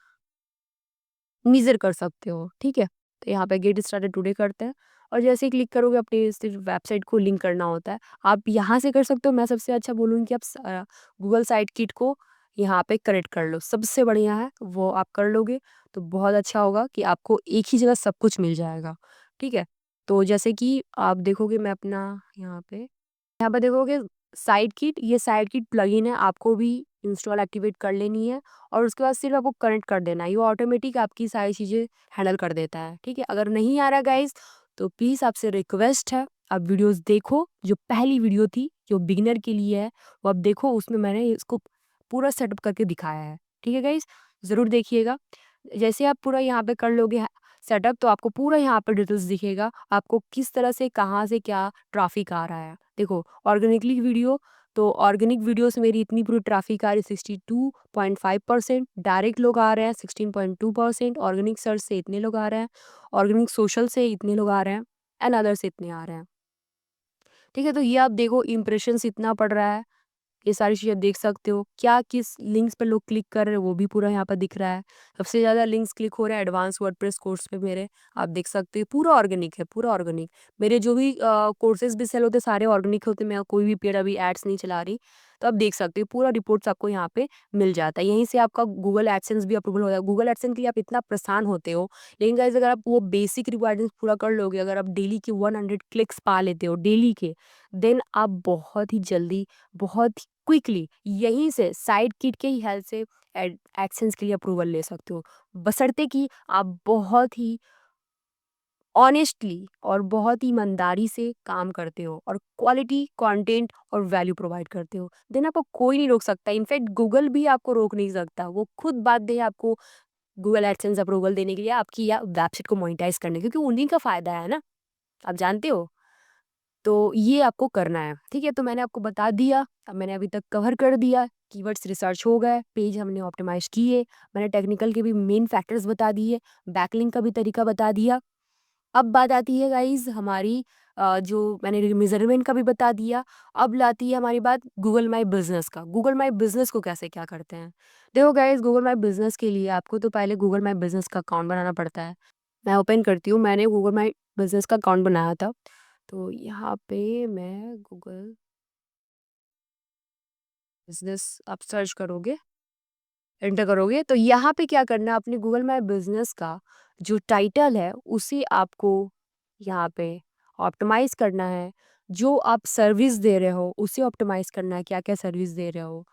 मेज़र कर सकते हो। ठीक है? तो यहाँ पे गेट स्टार्टेड टुडे करते हैं, और जैसे ही क्लिक करोगे अपनी सिर्फ वेबसाइट को लिंक करना होता है। आप यहाँ से कर सकते हो। मैं सबसे अच्छा बोलूँगी कि आप गूगल साइट किट को यहाँ पे कनेक्ट कर लो। सबसे बढ़िया है, वो आप कर लोगे तो बहुत अच्छा होगा कि आपको एक ही जगह सब कुछ मिल जाएगा। ठीक है? तो जैसे कि आप देखोगे, मैं अपना यहाँ पे देखोगे साइड किट, ये साइड किट प्लगइन है, आपको भी इंस्टॉल एक्टिवेट कर लेनी है, और उसके बाद सिर्फ आपको कनेक्ट कर देना है। ये ऑटोमेटिक आपकी सारी चीज़ें हैंडल कर देता है। ठीक है, अगर नहीं आ रहा गाइज तो प्लीज़ आपसे रिक्वेस्ट है, आप वीडियोस देखो। जो पहली वीडियो थी जो बिगिनर के लिए है वो आप देखो, उसमें मैंने इसको पूरा सेटअप करके दिखाया है। ठीक है गाइज, ज़रूर देखिएगा। जैसे आप पूरा यहाँ पे कर लोगे सेटअप, तो आपको पूरा यहाँ पे डिटेल्स दिखेगा, आपको किस तरह से कहाँ से क्या ट्रैफिक आ रहा है। देखो ऑर्गेनिकली वीडियो, तो ऑर्गेनिक वीडियो से मेरी इतनी पूरी ट्रैफिक आ रही है 62.5%, डायरेक्ट लोग आ रहे हैं 16.2%, ऑर्गेनिक सर्च से इतने लोग आ रहे हैं, ऑर्गेनिक सोशल से इतने लोग आ रहे हैं, एंड अदर से इतने आ रहे हैं। ठीक है, तो ये आप देखो इम्प्रेशंस इतना पड़ रहा है, ये सारी चीज़ें देख सकते हो। क्या किस लिंक्स पे लोग क्लिक कर रहे हैं वो भी पूरा यहाँ पर दिख रहा है। सबसे ज़्यादा लिंक्स क्लिक हो रहे हैं एडवांस वर्डप्रेस कोर्स पे मेरे, आप देख सकते हो। पूरा ऑर्गेनिक है, पूरा ऑर्गेनिक। मेरे जो भी कोर्सेज भी सेल होते हैं सारे ऑर्गेनिक होते हैं, मैं कोई भी पेड अभी एड्स नहीं चला रही। तो आप देख सकते हो पूरा रिपोर्ट्स आपको यहाँ पे मिल जाता है। यहीं से आपका गूगल एडसेंस भी अप्रूवल होता है। गूगल एडसेंस के लिए आप इतना परेशान होते हो, लेकिन गाइस अगर आप वो बेसिक रिक्वायरमेंट्स पूरा कर लोगे, अगर आप डेली के 100 क्लिक्स पा लेते हो डेली के, देन आप बहुत ही जल्दी, बहुत क्विकली यहीं से साइड किट के ही हेल्प से एडसेंस के लिए अप्रूवल ले सकते हो, बशर्ते कि आप बहुत ही ऑनेस्टली और बहुत ही ईमानदारी से काम करते हो और क्वालिटी कंटेंट और वैल्यू प्रोवाइड करते हो। देन आपको कोई नहीं रोक सकता, इनफैक्ट गूगल भी आपको रोक नहीं सकता। वो खुद बाध्य है आपको गूगल एडसेंस अप्रूवल देने के लिए, आपकी या वेबसाइट को मोनेटाइज करने, क्योंकि उन्हीं का फायदा है ना, आप जानते हो। तो ये आपको करना है। ठीक है, तो मैंने आपको बता दिया, अब मैंने अभी तक कवर कर दिया। कीवर्ड्स रिसर्च हो गए, पेज हमने ऑप्टिमाइज़ किए, मैंने टेक्निकल के भी मेन फैक्टर्स बता दिए, बैकलिंक का भी तरीका बता दिया। अब बात आती है गाइज़ हमारी जो मैंने मेज़रमेंट का भी बता दिया। अब लाती है हमारी बात गूगल माय बिज़नेस का। गूगल माय बिज़नेस को कैसे क्या करते हैं? देखो गाइज़, गूगल माय बिज़नेस के लिए आपको तो पहले गूगल माय बिज़नेस का अकाउंट बनाना पड़ता है। मैं ओपन करती हूँ, मैंने गूगल माय बिज़नेस का अकाउंट बनाया था। तो यहाँ पे मैं गूगल बिज़नेस आप सर्च करोगे, एंटर करोगे, तो यहाँ पे क्या करना है, अपने गूगल माय बिज़नेस का जो टाइटल है उसे आपको यहाँ पे ऑप्टिमाइज़ करना है। जो आप सर्विस दे रहे हो उसे ऑप्टिमाइज़ करना है, क्या-क्या सर्विस दे रहे हो,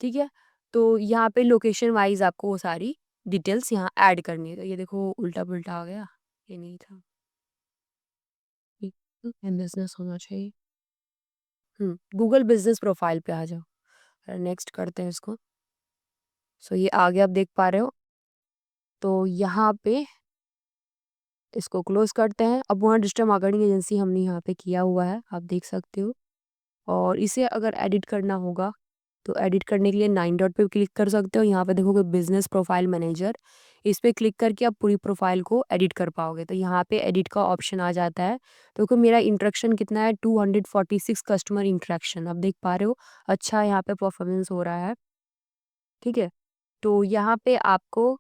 ठीक है? तो यहाँ पे लोकेशन वाइज़ आपको वो सारी डिटेल्स यहाँ ऐड करनी है। तो ये देखो उल्टा-पुल्टा आ गया, ये नहीं था। ये बिज़नेस होना चाहिए। गूगल बिज़नेस प्रोफाइल पे आ जाओ। नेक्स्ट करते हैं इसको। सो ये आगे आप देख पा रहे हो, तो यहाँ पे इसको क्लोज़ करते हैं। अब वहाँ डिजिटल मार्केटिंग एजेंसी हमने यहाँ पे किया हुआ है, आप देख सकते हो। और इसे अगर एडिट करना होगा, तो एडिट करने के लिए 9 डॉट पे क्लिक कर सकते हो। यहाँ पे देखोगे बिज़नेस प्रोफाइल मैनेजर, इस पे क्लिक करके आप पूरी प्रोफाइल को एडिट कर पाओगे। तो यहाँ पे एडिट का ऑप्शन आ जाता है। तो देखो मेरा इंटरेक्शन कितना है, 246 कस्टमर इंटरेक्शन, आप देख पा रहे हो। अच्छा यहाँ पे परफॉर्मेंस हो रहा है, ठीक है? तो यहाँ पे आपको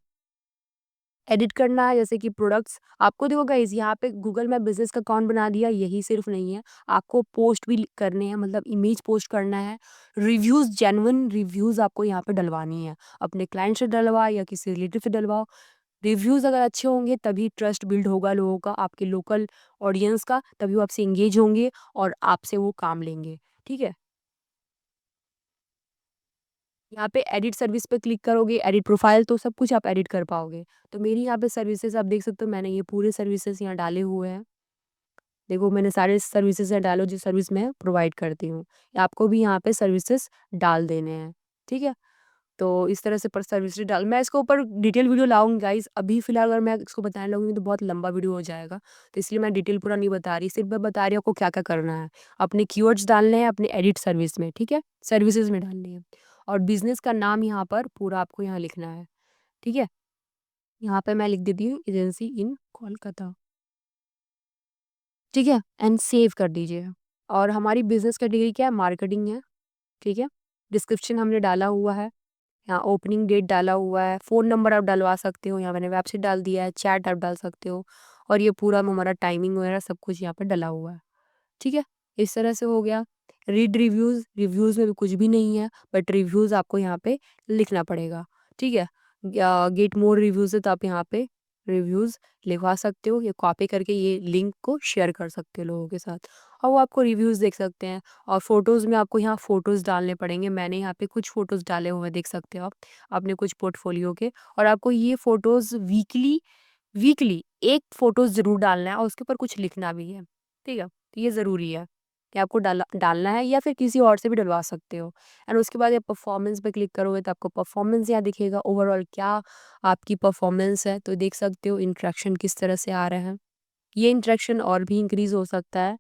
एडिट करना है, जैसे कि प्रोडक्ट्स आपको देखो गाइस, यहाँ पे गूगल में बिजनेस का अकाउंट बना दिया, यही सिर्फ नहीं है, आपको पोस्ट भी करने हैं, मतलब इमेज पोस्ट करना है, रिव्यूज़, जेन्युइन रिव्यूज़ आपको यहाँ पे डलवानी है। अपने क्लाइंट से डलवाओ या किसी रिलेटिव से डलवाओ। रिव्यूज़ अगर अच्छे होंगे तभी ट्रस्ट बिल्ड होगा लोगों का, आपके लोकल ऑडियंस का, तभी वो आपसे एंगेज होंगे और आपसे वो काम लेंगे। ठीक है, यहाँ पे एडिट सर्विस पे क्लिक करोगे, एडिट प्रोफाइल, तो सब कुछ आप एडिट कर पाओगे। तो मेरी यहाँ पे सर्विसेज आप देख सकते हो, मैंने ये पूरे सर्विसेज यहाँ डाले हुए हैं, देखो मैंने सारे सर्विसेज़ डालो जो सर्विस मैं प्रोवाइड करती हूँ। आपको भी यहाँ पे सर्विसेज़ डाल देने हैं, ठीक है? तो इस तरह से पर सर्विसेज़ डाल मैं इसके ऊपर डिटेल वीडियो लाऊँगी गाइज़। अभी फ़िलहाल अगर मैं इसको बताने लगूँगी तो बहुत लंबा वीडियो हो जाएगा। तो इसलिए मैं डिटेल पूरा नहीं बता रही, सिर्फ़ मैं बता रही हूँ आपको क्या-क्या करना है। अपने कीवर्ड्स डालने हैं अपने एडिट सर्विस में, ठीक है? सर्विसेज़ में डालनी है। और बिज़नेस का नाम यहाँ पर पूरा आपको यहाँ लिखना है, ठीक है? यहाँ पे मैं लिख देती हूँ एजेंसी इन कोलकाता, ठीक है? एंड सेव कर दीजिए। और हमारी बिज़नेस कैटेगरी क्या है? मार्केटिंग है, ठीक है? डिस्क्रिप्शन हमने डाला हुआ है। यहाँ ओपनिंग डेट डाला हुआ है, फ़ोन नंबर आप डलवा सकते हो, यहाँ मैंने वेबसाइट डाल दिया है, चैट आप डाल सकते हो और ये पूरा हमारा टाइमिंग वगैरह सब कुछ यहाँ पे डला हुआ है, ठीक है? इस तरह से हो गया। रीड रिव्यूज़, रिव्यूज़ में भी कुछ भी नहीं है, बट रिव्यूज़ आपको यहाँ पे लिखना पड़ेगा, ठीक है? गेट मोर रिव्यूज़ है तो आप यहाँ पे रिव्यूज़ लिखवा सकते हो या कॉपी करके ये लिंक को शेयर कर सकते हो लोगों के साथ और वो आपको रिव्यूज़ देख सकते हैं। और फ़ोटोज़ में आपको यहाँ फ़ोटोज़ डालने पड़ेंगे। मैंने यहाँ पे कुछ फ़ोटोज़ डाले हुए हैं, देख सकते हो आप, अपने कुछ पोर्टफ़ोलियो के। और आपको ये फ़ोटोज़ वीकली वीकली एक फ़ोटोज़ ज़रूर डालना है और उसके ऊपर कुछ लिखना भी है, ठीक है? तो ये ज़रूरी है कि आपको डालना है या फिर किसी और से भी डलवा सकते हो। एंड उसके बाद आप परफ़ॉर्मेंस पे क्लिक करोगे तो आपको परफ़ॉर्मेंस यहाँ दिखेगा, ओवरऑल क्या आपकी परफ़ॉर्मेंस है, तो देख सकते हो इंटरेक्शन किस तरह से आ रहे हैं। ये इंटरेक्शन और भी इंक्रीज़ हो सकता है,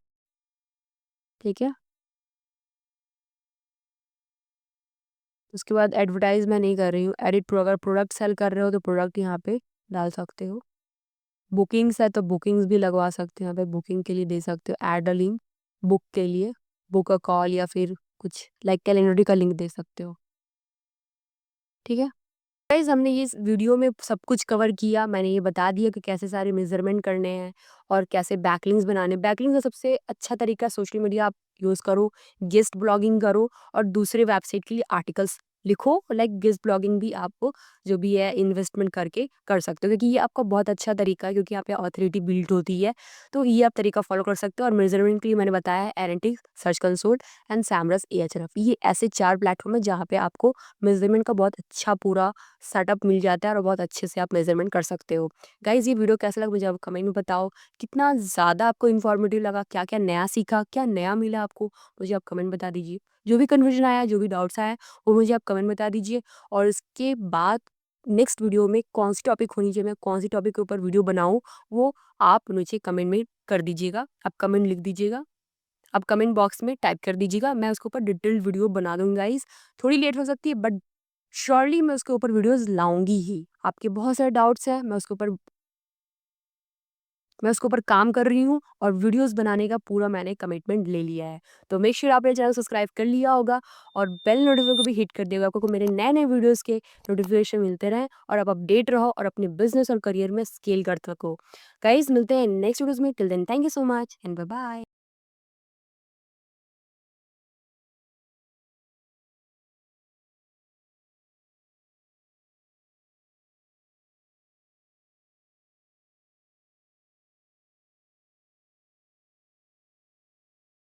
ठीक है? उसके बाद एडवर्टाइज़ मैं नहीं कर रही हूँ, एडिट अगर प्रोडक्ट सेल कर रहे हो तो प्रोडक्ट यहाँ पे डाल सकते हो। बुकिंग्स है तो बुकिंग्स भी लगवा सकते हो, यहाँ पे बुकिंग के लिए दे सकते हो, ऐड अ लिंक बुक के लिए, बुक अ कॉल या फिर कुछ लाइक कैलेंडर का लिंक दे सकते हो, ठीक है? गाइस हमने ये इस वीडियो में सब कुछ कवर किया। मैंने ये बता दिया कि कैसे सारे मेज़रमेंट करने हैं और कैसे बैकलिंक्स बनाने। बैकलिंक का सबसे अच्छा तरीका सोशल मीडिया आप यूज़ करो, गेस्ट ब्लॉगिंग करो और दूसरे वेबसाइट के लिए आर्टिकल्स लिखो। लाइक गेस्ट ब्लॉगिंग भी आप जो भी है इन्वेस्टमेंट करके कर सकते हो क्योंकि ये आपका बहुत अच्छा तरीका है क्योंकि यहाँ पे ऑथोरिटी बिल्ड होती है। तो ये आप तरीका फ़ॉलो कर सकते हो और मेज़रमेंट के लिए मैंने बताया है analytics, search console and Semrush AHF. ये ऐसे 4 प्लेटफ़ॉर्म है जहाँ पे आपको मेज़रमेंट का बहुत अच्छा पूरा सेटअप मिल जाता है और बहुत अच्छे से आप मेज़रमेंट कर सकते हो। गाइज़ ये वीडियो कैसा लगा मुझे आप कमेंट में बताओ। कितना ज़्यादा आपको इन्फॉर्मेटिव लगा, क्या-क्या नया सीखा, क्या नया मिला आपको, मुझे आप कमेंट बता दीजिए। जो भी कन्फ्यूजन आया, जो भी डाउट्स आए, वो मुझे आप कमेंट बता दीजिए और इसके बाद नेक्स्ट वीडियो में कौन-सी टॉपिक होनी चाहिए, मैं कौन-सी टॉपिक के ऊपर वीडियो बनाऊँ, वो आप नीचे कमेंट में कर दीजिएगा। आप कमेंट लिख दीजिएगा। आप कमेंट बॉक्स में टाइप कर दीजिएगा, मैं उसके ऊपर डिटेल्ड वीडियो बना दूँगी गाइज़। थोड़ी लेट हो सकती है बट श्योरली मैं उसके ऊपर वीडियोज़ लाऊँगी ही। आपके बहुत सारे डाउट्स हैं, मैं उसके ऊपर काम कर रही हूँ और वीडियोज़ बनाने का पूरा मैंने कमिटमेंट ले लिया है। तो मेक श्योर आपने चैनल सब्सक्राइब कर लिया होगा और बेल नोटिफ़िकेशन को भी हिट कर दिया होगा आपको मेरे नए-नए वीडियोज़ के नोटिफ़िकेशन मिलते रहें और आप अपडेट रहो और अपने बिज़नेस और करियर में स्केल कर सको। गाइज़ मिलते हैं नेक्स्ट वीडियोज़ में, till then thank you so much and bye bye.